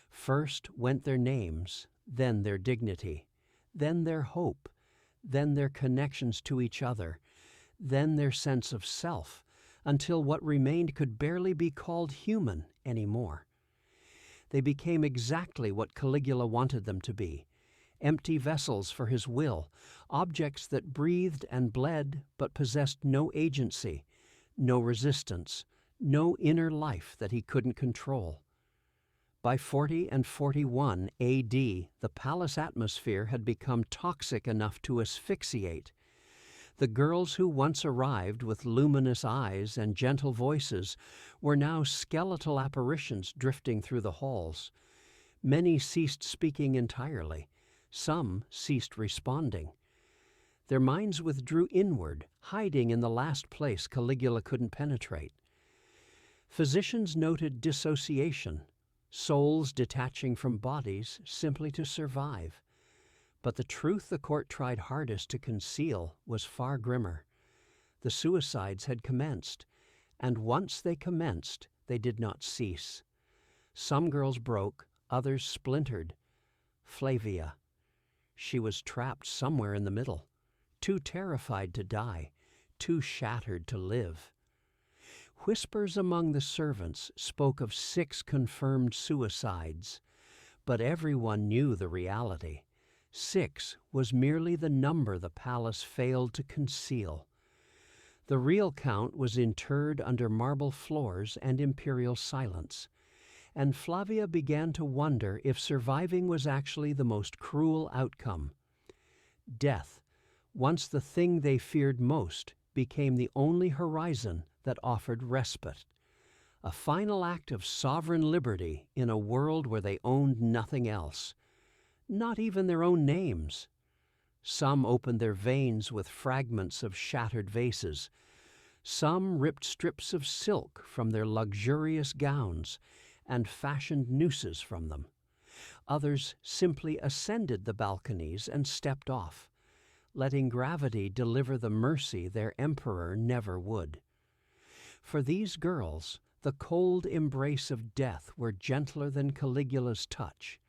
First went their names, then their dignity, then their hope, then their connections to each other, then their sense of self, until what remained could barely be called human anymore. They became exactly what Caligula wanted them to be, empty vessels for his will, objects that breathed and bled but possessed no agency, no resistance, no inner life that he couldn't control. By 40 and 41 A.D., the palace atmosphere had become toxic enough to asphyxiate. The girls who once arrived with luminous eyes and gentle voices were now skeletal apparitions drifting through the halls. Many ceased speaking entirely. Some ceased responding. Their minds withdrew inward, hiding in the last place Caligula couldn't penetrate. Physicians noted dissociation, souls detaching from bodies simply to survive. But the truth the court tried hardest to conceal was far grimmer. The suicides had commenced, and once they commenced, they did not cease. Some girls broke, others splintered. Flavia. She was trapped somewhere in the middle, too terrified to die, too shattered to live. Whispers among the servants spoke of 6 confirmed suicides, but everyone knew the reality. 6 was merely the number the palace failed to conceal. The real count was interred under marble floors and imperial silence, and Flavia began to wonder if surviving was actually the most cruel outcome. Death, once the thing they feared most, became the only horizon that offered respite, a final act of sovereign liberty in a world where they owned nothing else. Not even their own names. Some opened their veins with fragments of shattered vases. Some ripped strips of silk from their luxurious gowns and fashioned nooses from them. Others simply ascended the balconies and stepped off, letting gravity deliver the mercy their emperor never would. For these girls, the cold embrace of death were gentler than Caligula's touch.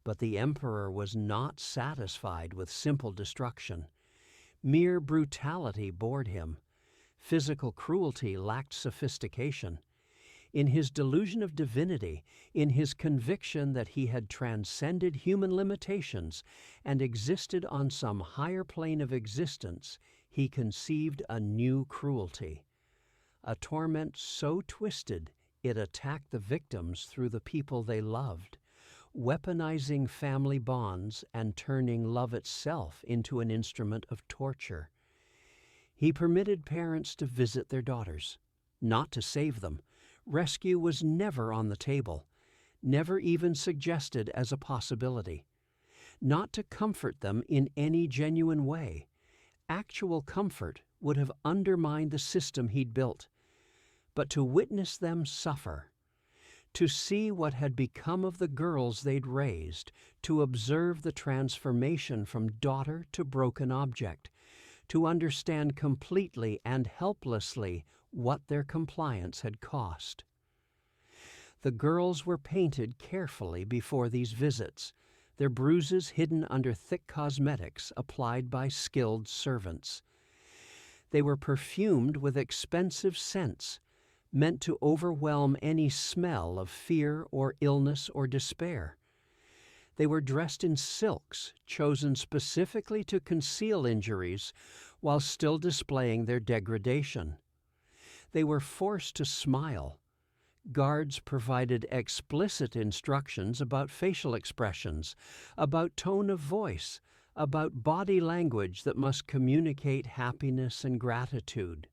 But the emperor was not satisfied with simple destruction. Mere brutality bored him. Physical cruelty lacked sophistication. In his delusion of divinity, in his conviction that he had transcended human limitations and existed on some higher plane of existence, he conceived a new cruelty. A torment so twisted it attacked the victims through the people they loved, weaponizing family bonds and turning love itself into an instrument of torture. He permitted parents to visit their daughters, not to save them. Rescue was never on the table, never even suggested as a possibility. Not to comfort them in any genuine way. Actual comfort would have undermined the system he'd built. But to witness them suffer, to see what had become of the girls they'd raised, to observe the transformation from daughter to broken object, to understand completely and helplessly what their compliance had cost. The girls were painted carefully before these visits, their bruises hidden under thick cosmetics applied by skilled servants. They were perfumed with expensive scents, meant to overwhelm any smell of fear or illness or despair. They were dressed in silks, chosen specifically to conceal injuries while still displaying their degradation. They were forced to smile. Guards provided explicit instructions about facial expressions, about tone of voice, about body language that must communicate happiness and gratitude.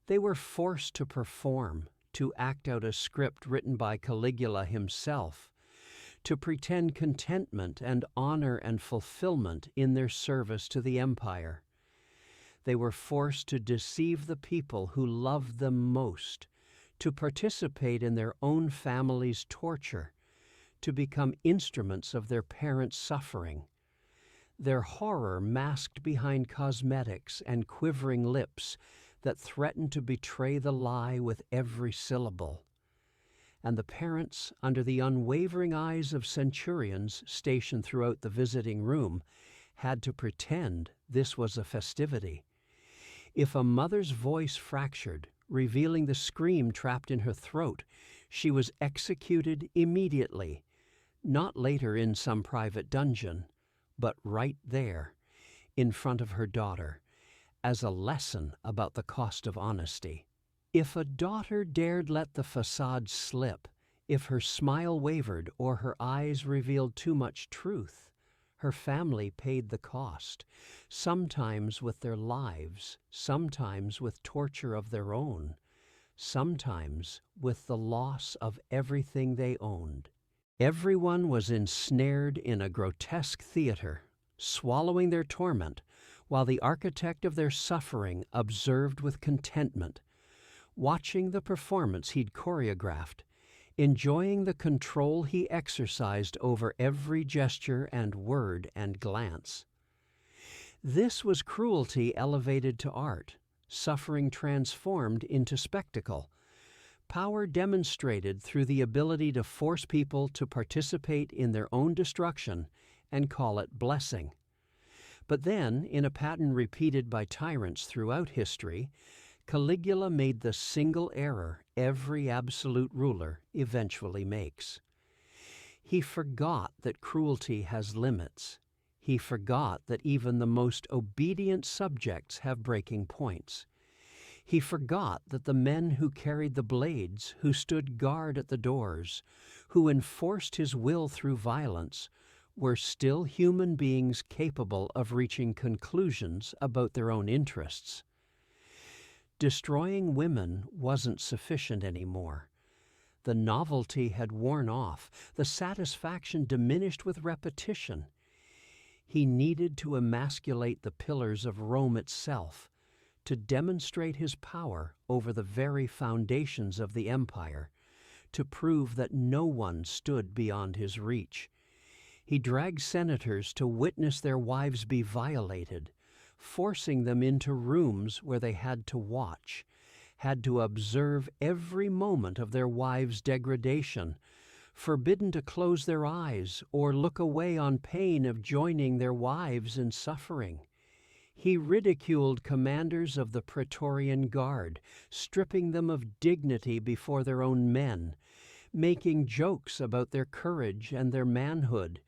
They were forced to perform, to act out a script written by Caligula himself, to pretend contentment and honor and fulfillment in their service to the empire. They were forced to deceive the people who loved them most, to participate in their own family's torture, to become instruments of their parents' suffering. Their horror masked behind cosmetics and quivering lips, that threatened to betray the lie with every syllable. And the parents, under the unwavering eyes of centurions stationed throughout the visiting room, had to pretend this was a festivity. If a mother's voice fractured, revealing the scream trapped in her throat, she was executed immediately, not later in some private dungeon, but right there, in front of her daughter, as a lesson about the cost of honesty. If a daughter dared let the facade slip, if her smile wavered or her eyes revealed too much truth, her family paid the cost, sometimes with their lives, sometimes with torture of their own, sometimes with the loss of everything they owned. Everyone was ensnared in a grotesque theater, swallowing their torment, while the architect of their suffering observed with contentment, watching the performance he'd choreographed, enjoying the control he exercised over every gesture and word and glance. This was cruelty elevated to art, suffering transformed into spectacle, power demonstrated through the ability to force people to participate in their own destruction and call it blessing. But then, in a pattern repeated by tyrants throughout history, Caligula made the single error every absolute ruler eventually makes. He forgot that cruelty has limits. He forgot that even the most obedient subjects have breaking points. He forgot that the men who carried the blades, who stood guard at the doors, who enforced his will through violence, were still human beings capable of reaching conclusions about their own interests. Destroying women wasn't sufficient anymore. The novelty had worn off, the satisfaction diminished with repetition. He needed to emasculate the pillars of Rome itself, to demonstrate his power over the very foundations of the empire, to prove that no one stood beyond his reach. He dragged senators to witness their wives be violated, forcing them into rooms where they had to watch, had to observe every moment of their wives' degradation, forbidden to close their eyes or look away on pain of joining their wives in suffering. He ridiculed commanders of the Praetorian Guard, stripping them of dignity before their own men, making jokes about their courage and their manhood,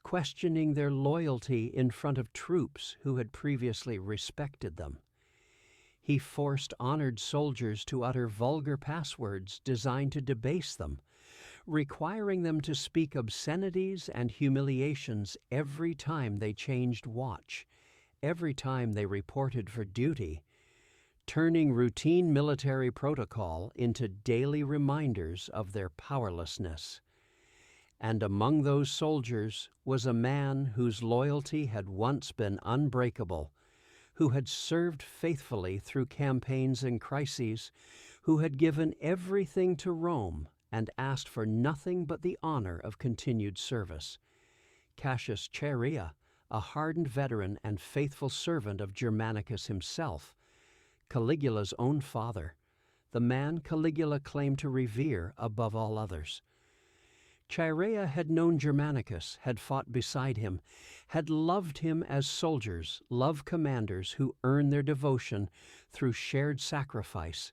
questioning their loyalty in front of troops who had previously respected them. He forced honored soldiers to utter vulgar passwords designed to debase them, requiring them to speak obscenities and humiliations every time they changed watch, every time they reported for duty, turning routine military protocol into daily reminders of their powerlessness. And among those soldiers was a man whose loyalty had once been unbreakable, who had served faithfully through campaigns and crises, who had given everything to Rome and asked for nothing but the honor of continued service. Cassius Chaerea, a hardened veteran and faithful servant of Germanicus himself, Caligula's own father, the man Caligula claimed to revere above all others. Chaerea had known Germanicus, had fought beside him, had loved him as soldiers love commanders who earn their devotion through shared sacrifice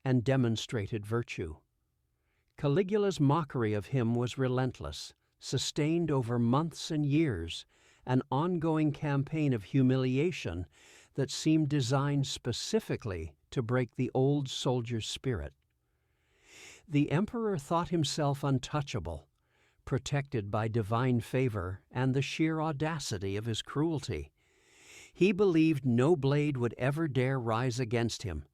and demonstrated virtue. Caligula's mockery of him was relentless, sustained over months and years, an ongoing campaign of humiliation that seemed designed specifically to break the old soldier's spirit. The emperor thought himself untouchable, protected by divine favor and the sheer audacity of his cruelty. He believed no blade would ever dare rise against him,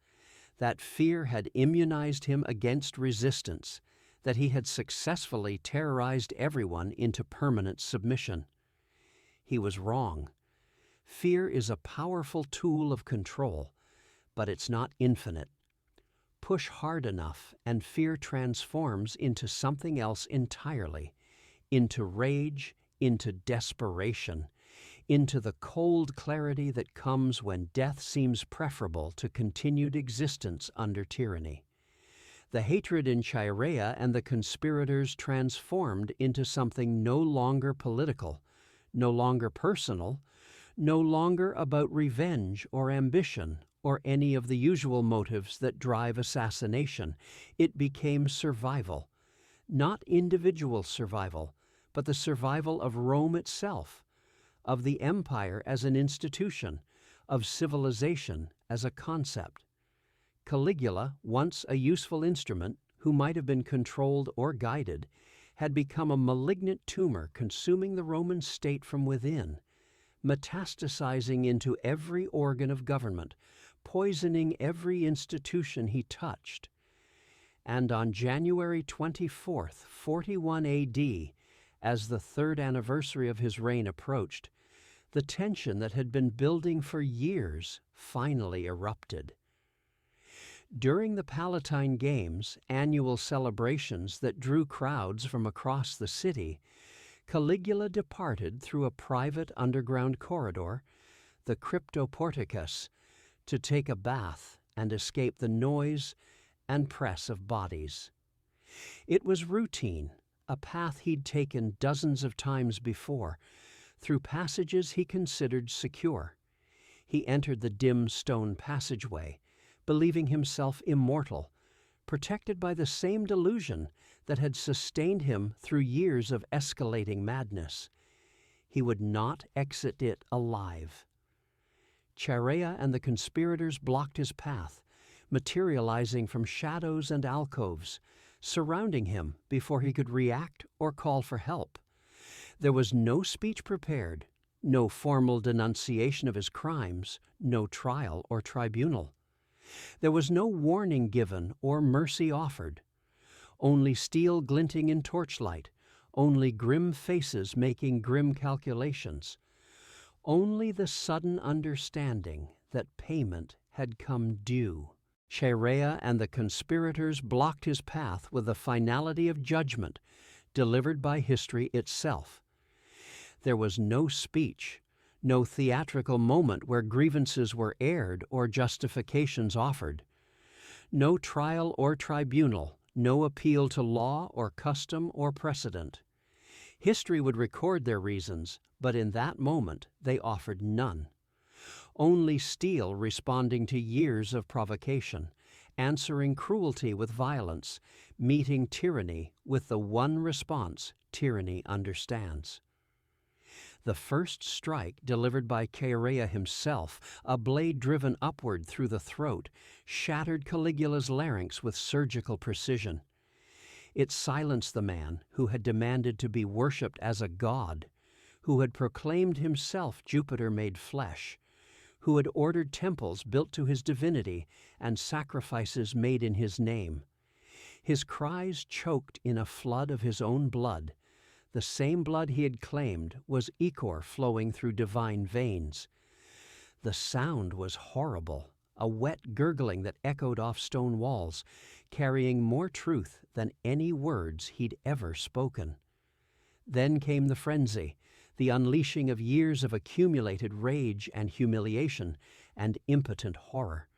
that fear had immunized him against resistance, that he had successfully terrorized everyone into permanent submission. He was wrong. Fear is a powerful tool of control, but it's not infinite. Push hard enough, and fear transforms into something else entirely, into rage, into desperation, into the cold clarity that comes when death seems preferable to continued existence under tyranny. The hatred in Chaerea and the conspirators transformed into something no longer political, no longer personal, no longer about revenge or ambition or any of the usual motives that drive assassination. It became survival, not individual survival, but the survival of Rome itself, of the empire as an institution, of civilization as a concept. Caligula, once a useful instrument who might have been controlled or guided, had become a malignant tumor consuming the Roman state from within, metastasizing into every organ of government, poisoning every institution he touched. And on January 24th, 41 AD, as the third anniversary of his reign approached, the tension that had been building for years finally erupted. During the Palatine Games, annual celebrations that drew crowds from across the city, Caligula departed through a private underground corridor, the Cryptoporticus, to take a bath and escape the noise and press of bodies. It was routine, a path he'd taken dozens of times before, through passages he considered secure. He entered the dim stone passageway, believing himself immortal, protected by the same delusion that had sustained him through years of escalating madness. He would not exit it alive. Chaerea and the conspirators blocked his path, materializing from shadows and alcoves, surrounding him before he could react or call for help. There was no speech prepared, no formal denunciation of his crimes, no trial or tribunal. There was no warning given or mercy offered. Only steel glinting in torchlight, only grim faces making grim calculations. Only the sudden understanding that payment had come due. Chaerea and the conspirators blocked his path with the finality of judgment delivered by history itself. There was no speech, no theatrical moment where grievances were aired or justifications offered. No trial or tribunal, no appeal to law or custom or precedent. History would record their reasons, but in that moment they offered none. Only steel responding to years of provocation, answering cruelty with violence, meeting tyranny with the one response tyranny understands. The first strike, delivered by Chaerea himself, a blade driven upward through the throat, shattered Caligula's larynx with surgical precision. It silenced the man who had demanded to be worshipped as a god, who had proclaimed himself Jupiter made flesh, who had ordered temples built to his divinity and sacrifices made in his name. His cries choked in a flood of his own blood. The same blood he had claimed was ichor flowing through divine veins. The sound was horrible, a wet gurgling that echoed off stone walls, carrying more truth than any words he'd ever spoken. Then came the frenzy, the unleashing of years of accumulated rage and humiliation and impotent horror.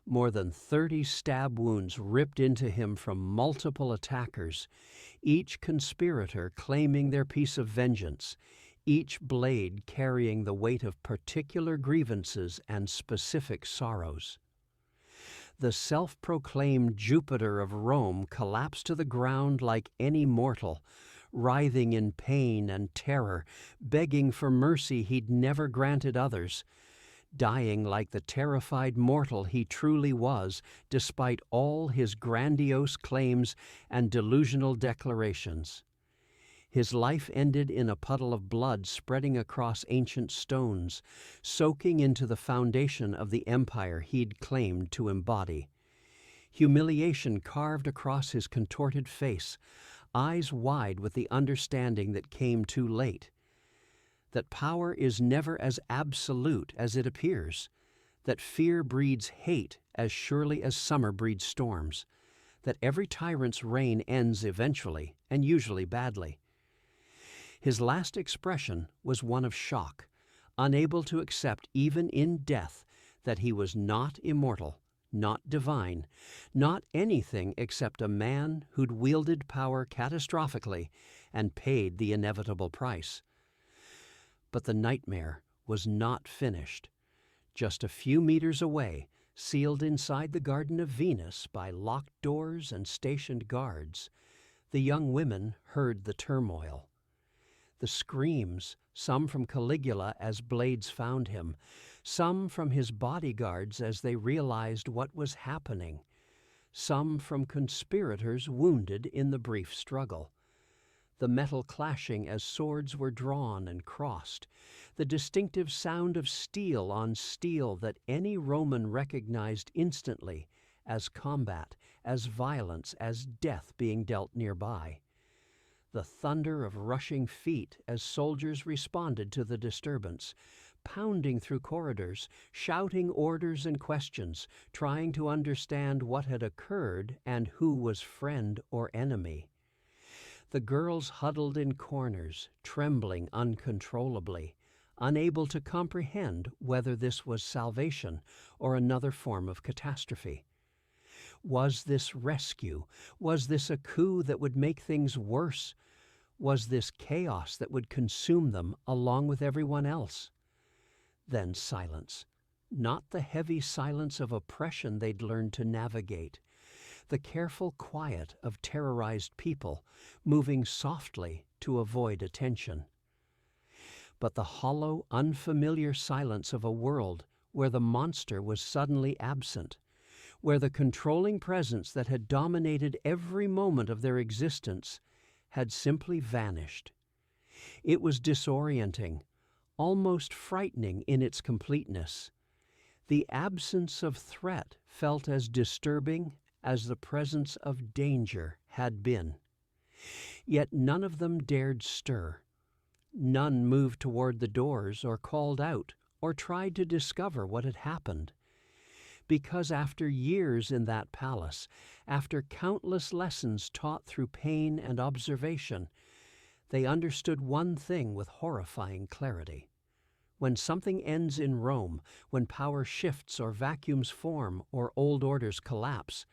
More than 30 stab wounds ripped into him from multiple attackers, each conspirator claiming their piece of vengeance, each blade carrying the weight of particular grievances and specific sorrows. The self-proclaimed Jupiter of Rome collapsed to the ground like any mortal, writhing in pain and terror, begging for mercy he'd never granted others, dying like the terrified mortal he truly was, despite all his grandiose claims and delusional declarations. His life ended in a puddle of blood spreading across ancient stones, soaking into the foundation of the empire he'd claimed to embody. Humiliation carved across his contorted face, eyes wide with the understanding that came too late. That power is never as absolute as it appears, that fear breeds hate as surely as summer breeds storms, that every tyrant's reign ends eventually, and usually badly. His last expression was one of shock, unable to accept even in death that he was not immortal, not divine, not anything except a man who'd wielded power catastrophically and paid the inevitable price. But the nightmare was not finished. Just a few meters away, sealed inside the Garden of Venus by locked doors and stationed guards, the young women heard the turmoil. The screams, some from Caligula as blades found him, some from his bodyguards as they realized what was happening, some from conspirators wounded in the brief struggle. The metal clashing as swords were drawn and crossed, the distinctive sound of steel on steel that any Roman recognized instantly as combat, as violence, as death being dealt nearby. The thunder of rushing feet as soldiers responded to the disturbance, pounding through corridors, shouting orders and questions, trying to understand what had occurred and who was friend or enemy. The girls huddled in corners, trembling uncontrollably, unable to comprehend whether this was salvation or another form of catastrophe. Was this rescue? Was this a coup that would make things worse? Was this chaos that would consume them along with everyone else? Then silence. Not the heavy silence of oppression they'd learned to navigate. The careful quiet of terrorized people, moving softly to avoid attention. But the hollow, unfamiliar silence of a world where the monster was suddenly absent, where the controlling presence that had dominated every moment of their existence had simply vanished. It was disorienting, almost frightening in its completeness. The absence of threat felt as disturbing as the presence of danger had been. Yet none of them dared stir. None moved toward the doors or called out or tried to discover what had happened. Because after years in that palace, after countless lessons taught through pain and observation, they understood one thing with horrifying clarity. When something ends in Rome, when power shifts or vacuums form or old orders collapse,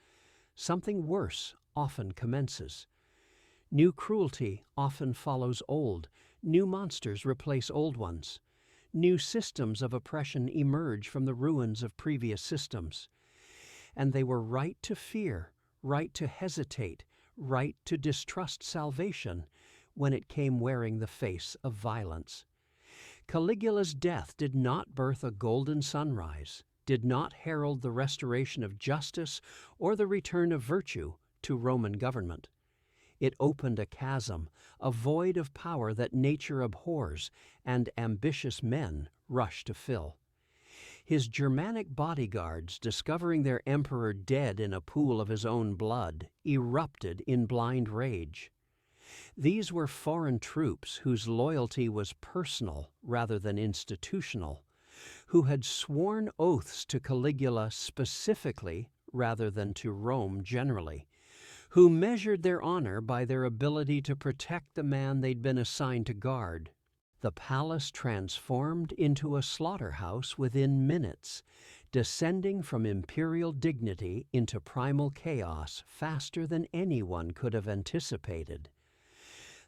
something worse often commences. New cruelty often follows old, new monsters replace old ones. New systems of oppression emerge from the ruins of previous systems. And they were right to fear, right to hesitate, right to distrust salvation when it came wearing the face of violence. Caligula's death did not birth a golden sunrise, did not herald the restoration of justice or the return of virtue to Roman government. It opened a chasm, a void of power that nature abhors and ambitious men rush to fill. His Germanic bodyguards, discovering their emperor dead in a pool of his own blood, erupted in blind rage. These were foreign troops whose loyalty was personal rather than institutional, who had sworn oaths to Caligula specifically rather than to Rome generally, who measured their honor by their ability to protect the man they'd been assigned to guard. The palace transformed into a slaughterhouse within minutes, descending from imperial dignity into primal chaos faster than anyone could have anticipated.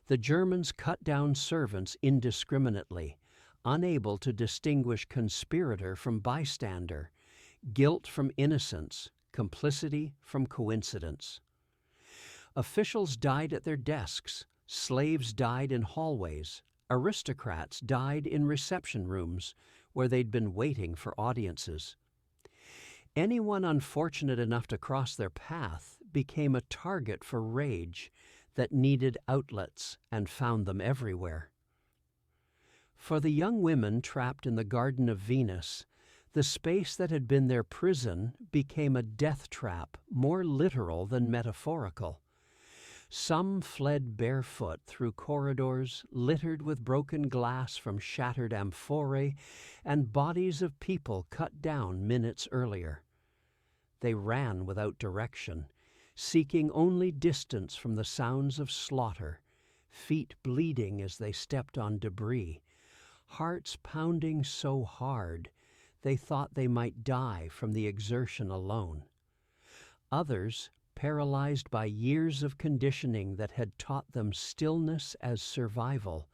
The Germans cut down servants indiscriminately, unable to distinguish conspirator from bystander, guilt from innocence, complicity from coincidence. Officials died at their desks, slaves died in hallways, aristocrats died in reception rooms where they'd been waiting for audiences. Anyone unfortunate enough to cross their path became a target for rage that needed outlets and found them everywhere. For the young women trapped in the Garden of Venus, the space that had been their prison became a death trap more literal than metaphorical. Some fled barefoot through corridors littered with broken glass from shattered amphorae and bodies of people cut down minutes earlier. They ran without direction, seeking only distance from the sounds of slaughter, feet bleeding as they stepped on debris, hearts pounding so hard they thought they might die from the exertion alone. Others, paralyzed by years of conditioning that had taught them stillness as survival,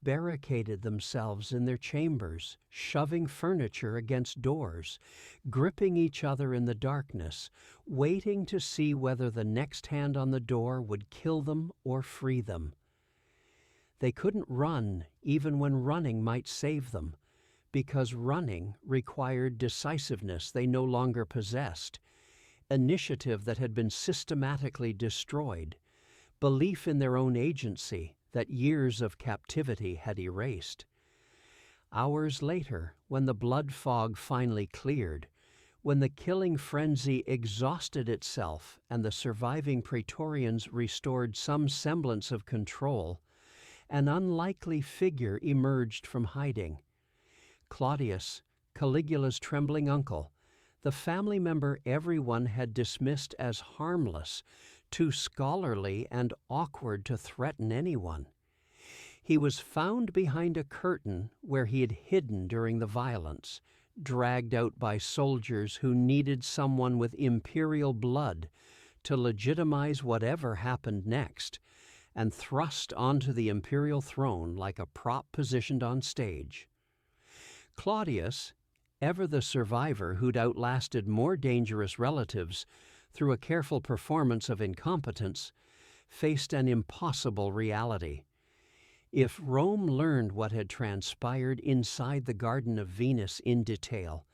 barricaded themselves in their chambers, shoving furniture against doors, gripping each other in the darkness, waiting to see whether the next hand on the door would kill them or free them. They couldn't run even when running might save them, because running required decisiveness they no longer possessed, initiative that had been systematically destroyed, belief in their own agency that years of captivity had erased. Hours later, when the blood fog finally cleared, when the killing frenzy exhausted itself and the surviving Praetorians restored some semblance of control, an unlikely figure emerged from hiding. Claudius, Caligula's trembling uncle, the family member everyone had dismissed as harmless, too scholarly and awkward to threaten anyone. He was found behind a curtain where he had hidden during the violence, dragged out by soldiers who needed someone with imperial blood to legitimize whatever happened next, and thrust onto the imperial throne like a prop positioned on stage. Claudius, ever the survivor who'd outlasted more dangerous relatives through a careful performance of incompetence, faced an impossible reality. If Rome learned what had transpired inside the Garden of Venus in detail,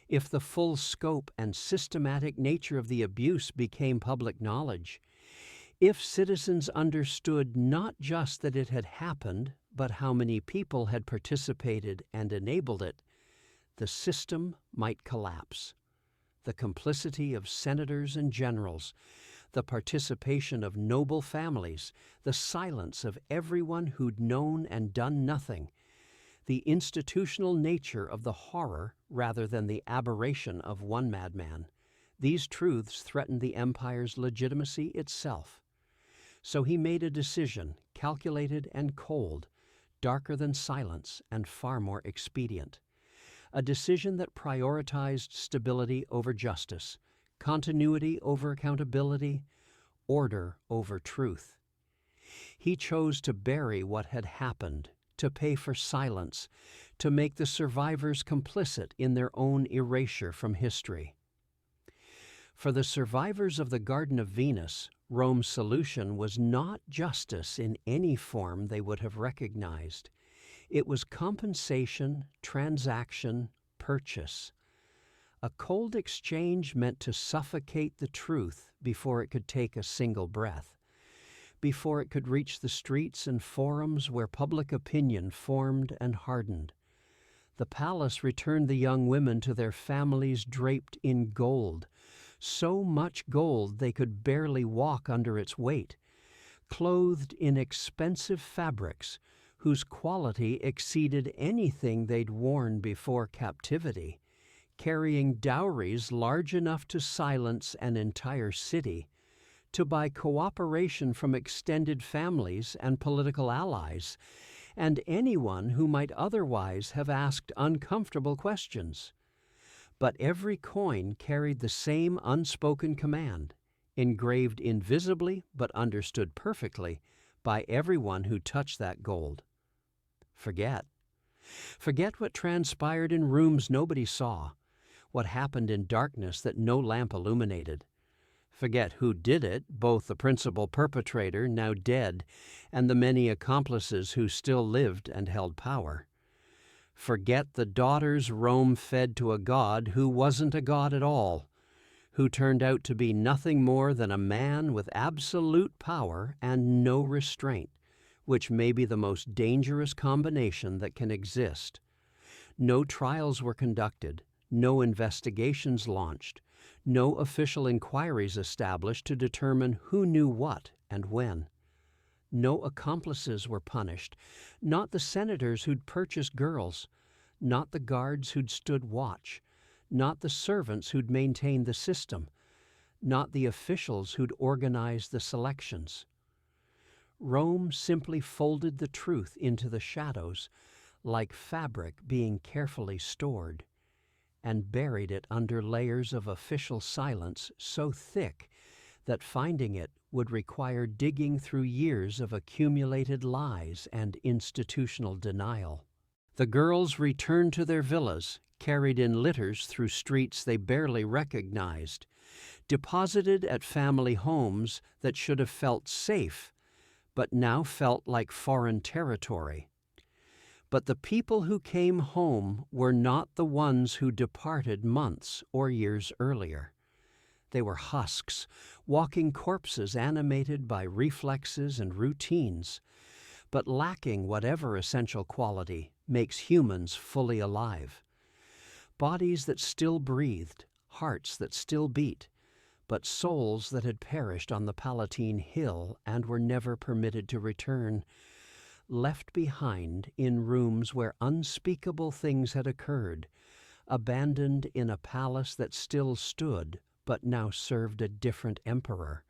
if the full scope and systematic nature of the abuse became public knowledge, if citizens understood not just that it had happened, but how many people had participated and enabled it, the system might collapse. The complicity of senators and generals, the participation of noble families, the silence of everyone who'd known and done nothing, the institutional nature of the horror rather than the aberration of one madman. These truths threatened the empire's legitimacy itself. So he made a decision, calculated and cold, darker than silence and far more expedient. A decision that prioritized stability over justice, continuity over accountability, order over truth. He chose to bury what had happened, to pay for silence, to make the survivors complicit in their own erasure from history. For the survivors of the Garden of Venus, Rome's solution was not justice in any form they would have recognized. It was compensation, transaction, purchase. A cold exchange meant to suffocate the truth before it could take a single breath, before it could reach the streets and forums where public opinion formed and hardened. The palace returned the young women to their families draped in gold, so much gold they could barely walk under its weight, clothed in expensive fabrics whose quality exceeded anything they'd worn before captivity, carrying dowries large enough to silence an entire city, to buy cooperation from extended families and political allies, and anyone who might otherwise have asked uncomfortable questions. But every coin carried the same unspoken command, engraved invisibly but understood perfectly by everyone who touched that gold. Forget. Forget what transpired in rooms nobody saw, what happened in darkness that no lamp illuminated. Forget who did it, both the principal perpetrator, now dead, and the many accomplices who still lived and held power. Forget the daughters Rome fed to a god who wasn't a god at all, who turned out to be nothing more than a man with absolute power and no restraint, which may be the most dangerous combination that can exist. No trials were conducted, no investigations launched, no official inquiries established to determine who knew what and when. No accomplices were punished, not the senators who'd purchased girls, not the guards who'd stood watch, not the servants who'd maintained the system, not the officials who'd organized the selections. Rome simply folded the truth into the shadows, like fabric being carefully stored, and buried it under layers of official silence so thick that finding it would require digging through years of accumulated lies and institutional denial. The girls returned to their villas, carried in litters through streets they barely recognized, deposited at family homes that should have felt safe, but now felt like foreign territory. But the people who came home were not the ones who departed months or years earlier. They were husks, walking corpses animated by reflexes and routines, but lacking whatever essential quality makes humans fully alive. Bodies that still breathed, hearts that still beat, but souls that had perished on the Palatine Hill and were never permitted to return, left behind in rooms where unspeakable things had occurred, abandoned in a palace that still stood but now served a different emperor,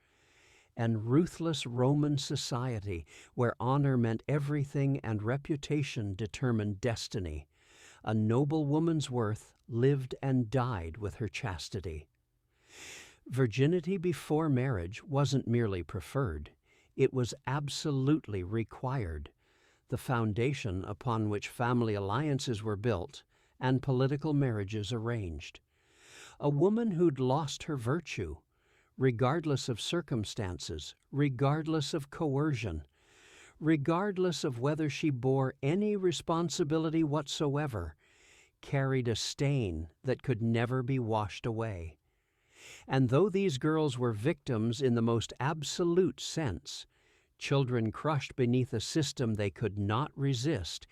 and ruthless Roman society where honor meant everything and reputation determined destiny. A noble woman's worth lived and died with her chastity. Virginity before marriage wasn't merely preferred, it was absolutely required, the foundation upon which family alliances were built and political marriages arranged. A woman who'd lost her virtue, regardless of circumstances, regardless of coercion, regardless of whether she bore any responsibility whatsoever, carried a stain that could never be washed away. And though these girls were victims in the most absolute sense, children crushed beneath a system they could not resist,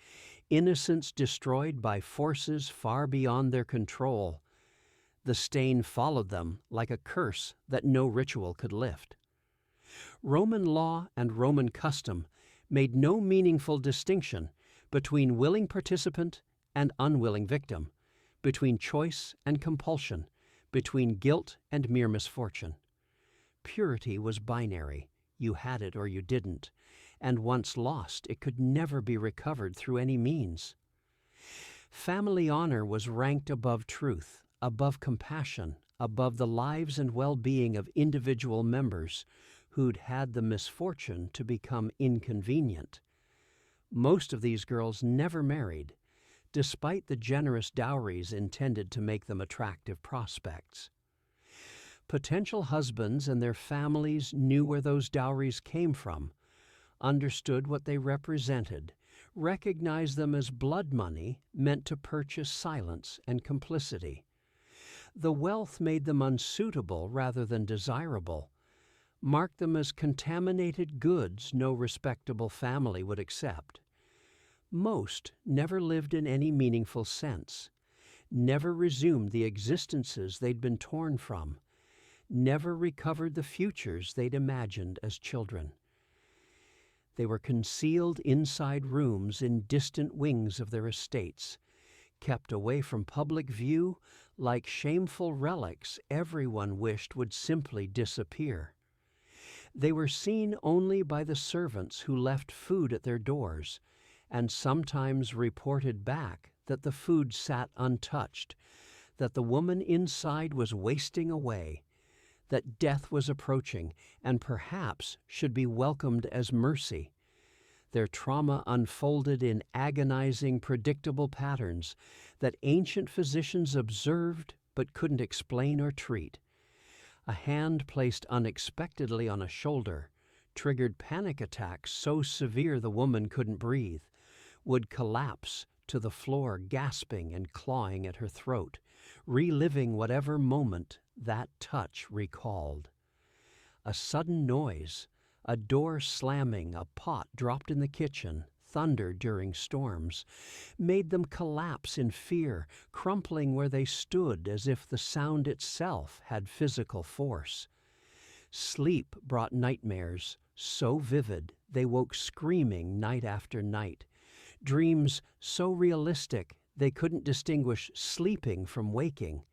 innocence destroyed by forces far beyond their control, the stain followed them like a curse that no ritual could lift. Roman law and Roman custom made no meaningful distinction between willing participant and unwilling victim, between choice and compulsion, between guilt and mere misfortune. Purity was binary. You had it or you didn't, and once lost, it could never be recovered through any means. Family honor was ranked above truth, above compassion, above the lives and well-being of individual members who'd had the misfortune to become inconvenient. Most of these girls never married, despite the generous dowries intended to make them attractive prospects. Potential husbands and their families knew where those dowries came from, understood what they represented, recognized them as blood money meant to purchase silence and complicity. The wealth made them unsuitable rather than desirable, marked them as contaminated goods no respectable family would accept. Most never lived in any meaningful sense, never resumed the existences they'd been torn from, never recovered the futures they'd imagined as children. They were concealed inside rooms in distant wings of their estates, kept away from public view like shameful relics everyone wished would simply disappear. They were seen only by the servants who left food at their doors, and sometimes reported back that the food sat untouched, that the woman inside was wasting away, that death was approaching and perhaps should be welcomed as mercy. Their trauma unfolded in agonizing, predictable patterns that ancient physicians observed but couldn't explain or treat. A hand placed unexpectedly on a shoulder triggered panic attacks so severe the woman couldn't breathe, would collapse to the floor gasping and clawing at her throat, reliving whatever moment that touch recalled. A sudden noise, a door slamming, a pot dropped in the kitchen, thunder during storms, made them collapse in fear, crumpling where they stood as if the sound itself had physical force. Sleep brought nightmares, so vivid they woke screaming night after night, dreams so realistic they couldn't distinguish sleeping from waking,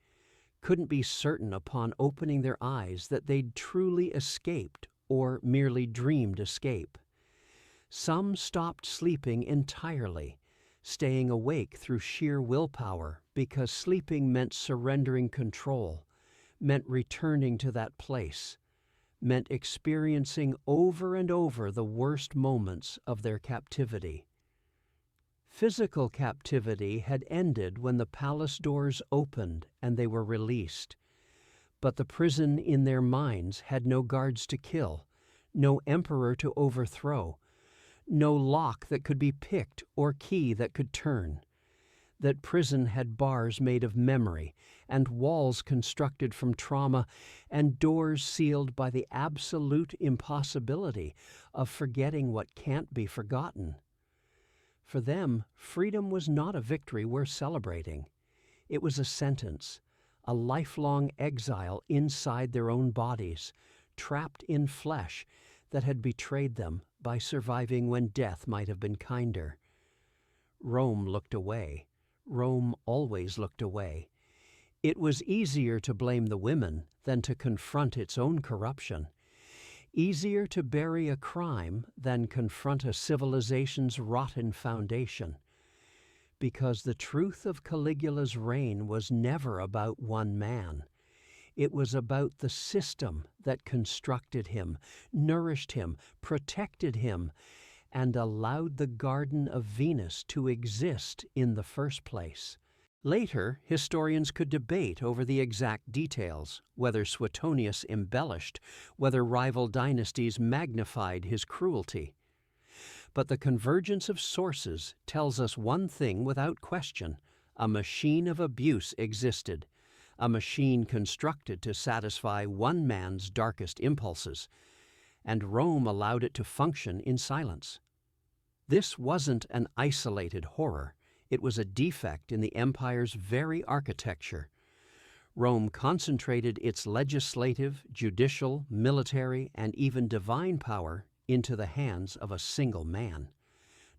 couldn't be certain upon opening their eyes that they'd truly escaped or merely dreamed escape. Some stopped sleeping entirely, staying awake through sheer willpower because sleeping meant surrendering control, meant returning to that place, meant experiencing over and over the worst moments of their captivity. Physical captivity had ended when the palace doors opened and they were released. But the prison in their minds had no guards to kill, no emperor to overthrow, no lock that could be picked or key that could turn. That prison had bars made of memory, and walls constructed from trauma, and doors sealed by the absolute impossibility of forgetting what can't be forgotten. For them, freedom was not a victory worth celebrating. It was a sentence, a lifelong exile inside their own bodies, trapped in flesh that had betrayed them by surviving when death might have been kinder. Rome looked away. Rome always looked away. It was easier to blame the women than to confront its own corruption. Easier to bury a crime than confront a civilization's rotten foundation. Because the truth of Caligula's reign was never about one man. It was about the system that constructed him, nourished him, protected him, and allowed the Garden of Venus to exist in the first place. Later, historians could debate over the exact details, whether Suetonius embellished, whether rival dynasties magnified his cruelty. But the convergence of sources tells us one thing without question: a machine of abuse existed, a machine constructed to satisfy one man's darkest impulses, and Rome allowed it to function in silence. This wasn't an isolated horror. It was a defect in the empire's very architecture. Rome concentrated its legislative, judicial, military, and even divine power into the hands of a single man.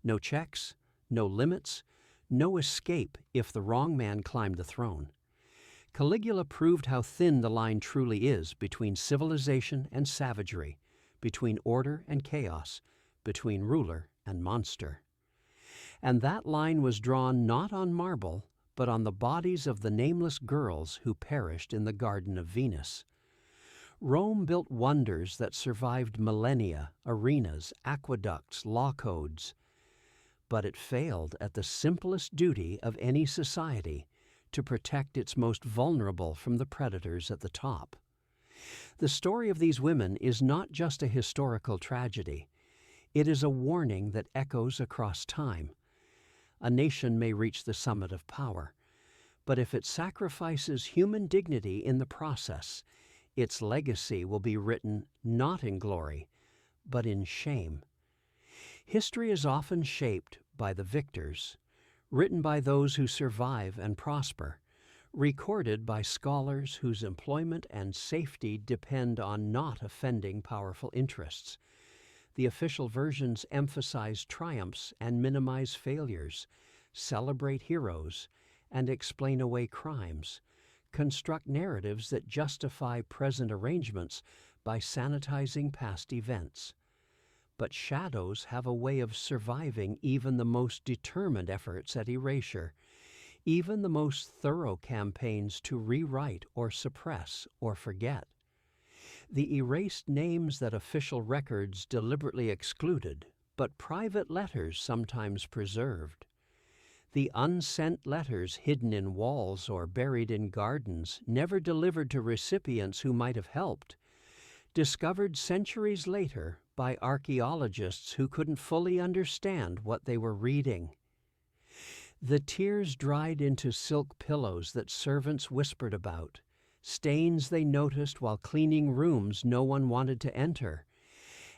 No checks, no limits, no escape if the wrong man climbed the throne. Caligula proved how thin the line truly is between civilization and savagery, between order and chaos, between ruler and monster. And that line was drawn not on marble, but on the bodies of the nameless girls who perished in the Garden of Venus. Rome built wonders that survived millennia, arenas, aqueducts, law codes. But it failed at the simplest duty of any society, to protect its most vulnerable from the predators at the top. The story of these women is not just a historical tragedy. It is a warning that echoes across time. A nation may reach the summit of power, but if it sacrifices human dignity in the process, its legacy will be written not in glory, but in shame. History is often shaped by the victors, written by those who survive and prosper, recorded by scholars whose employment and safety depend on not offending powerful interests. The official versions emphasize triumphs and minimize failures, celebrate heroes, and explain away crimes, construct narratives that justify present arrangements by sanitizing past events. But shadows have a way of surviving even the most determined efforts at erasure, even the most thorough campaigns to rewrite or suppress or forget. The erased names that official records deliberately excluded, but private letters sometimes preserved. The unsent letters hidden in walls or buried in gardens, never delivered to recipients who might have helped, discovered centuries later by archaeologists who couldn't fully understand what they were reading. The tears dried into silk pillows that servants whispered about, stains they noticed while cleaning rooms no one wanted to enter,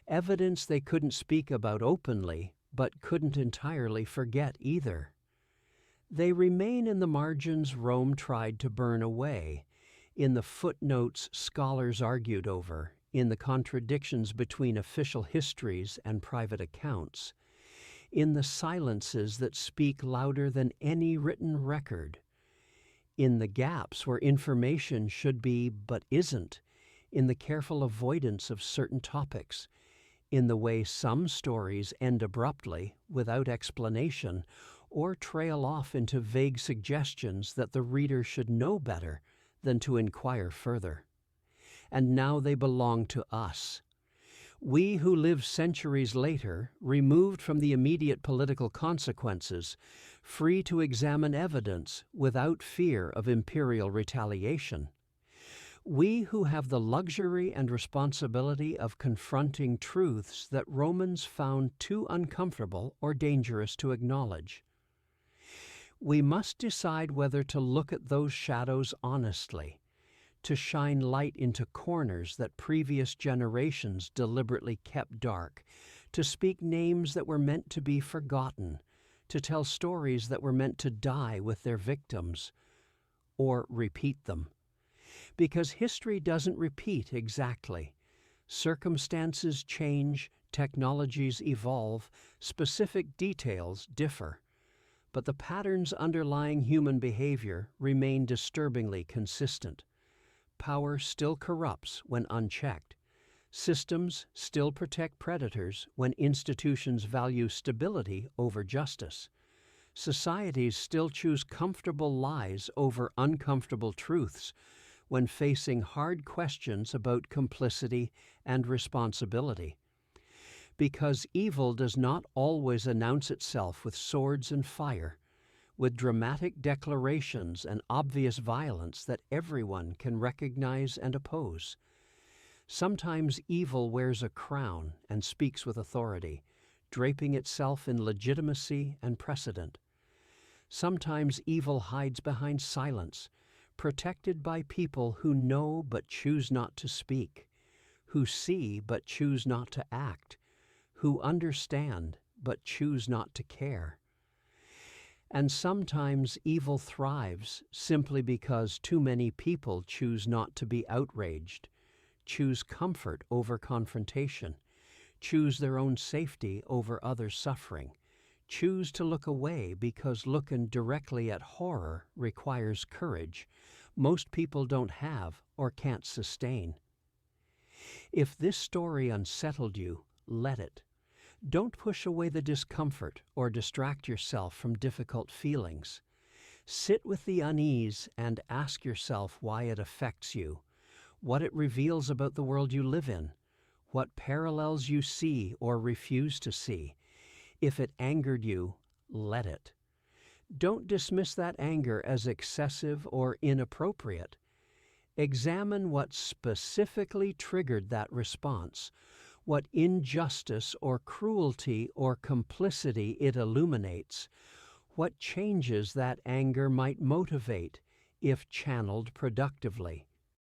evidence they couldn't speak about openly, but couldn't entirely forget either. They remain in the margins Rome tried to burn away, in the footnotes scholars argued over, in the contradictions between official histories and private accounts, in the silences that speak louder than any written record, in the gaps where information should be but isn't, in the careful avoidance of certain topics, in the way some stories end abruptly, without explanation, or trail off into vague suggestions that the reader should know better than to inquire further. And now they belong to us. We who live centuries later, removed from the immediate political consequences, free to examine evidence without fear of imperial retaliation. We who have the luxury and responsibility of confronting truths that Romans found too uncomfortable or dangerous to acknowledge. We must decide whether to look at those shadows honestly, to shine light into corners that previous generations deliberately kept dark, to speak names that were meant to be forgotten, to tell stories that were meant to die with their victims, or repeat them. Because history doesn't repeat exactly. Circumstances change, technologies evolve, specific details differ. But the patterns underlying human behavior remain disturbingly consistent. Power still corrupts when unchecked. Systems still protect predators when institutions value stability over justice. Societies still choose comfortable lies over uncomfortable truths when facing hard questions about complicity and responsibility. Because evil does not always announce itself with swords and fire, with dramatic declarations and obvious violence that everyone can recognize and oppose. Sometimes evil wears a crown and speaks with authority, draping itself in legitimacy and precedent. Sometimes evil hides behind silence, protected by people who know but choose not to speak, who see but choose not to act, who understand but choose not to care. And sometimes evil thrives simply because too many people choose not to be outraged, choose comfort over confrontation, choose their own safety over others' suffering, choose to look away because looking directly at horror requires courage most people don't have or can't sustain. If this story unsettled you, let it. Don't push away the discomfort or distract yourself from difficult feelings. Sit with the unease and ask yourself why it affects you, what it reveals about the world you live in, what parallels you see or refuse to see. If it angered you, let it. Don't dismiss that anger as excessive or inappropriate. Examine what specifically triggered that response, what injustice or cruelty or complicity it illuminates, what changes that anger might motivate if channeled productively.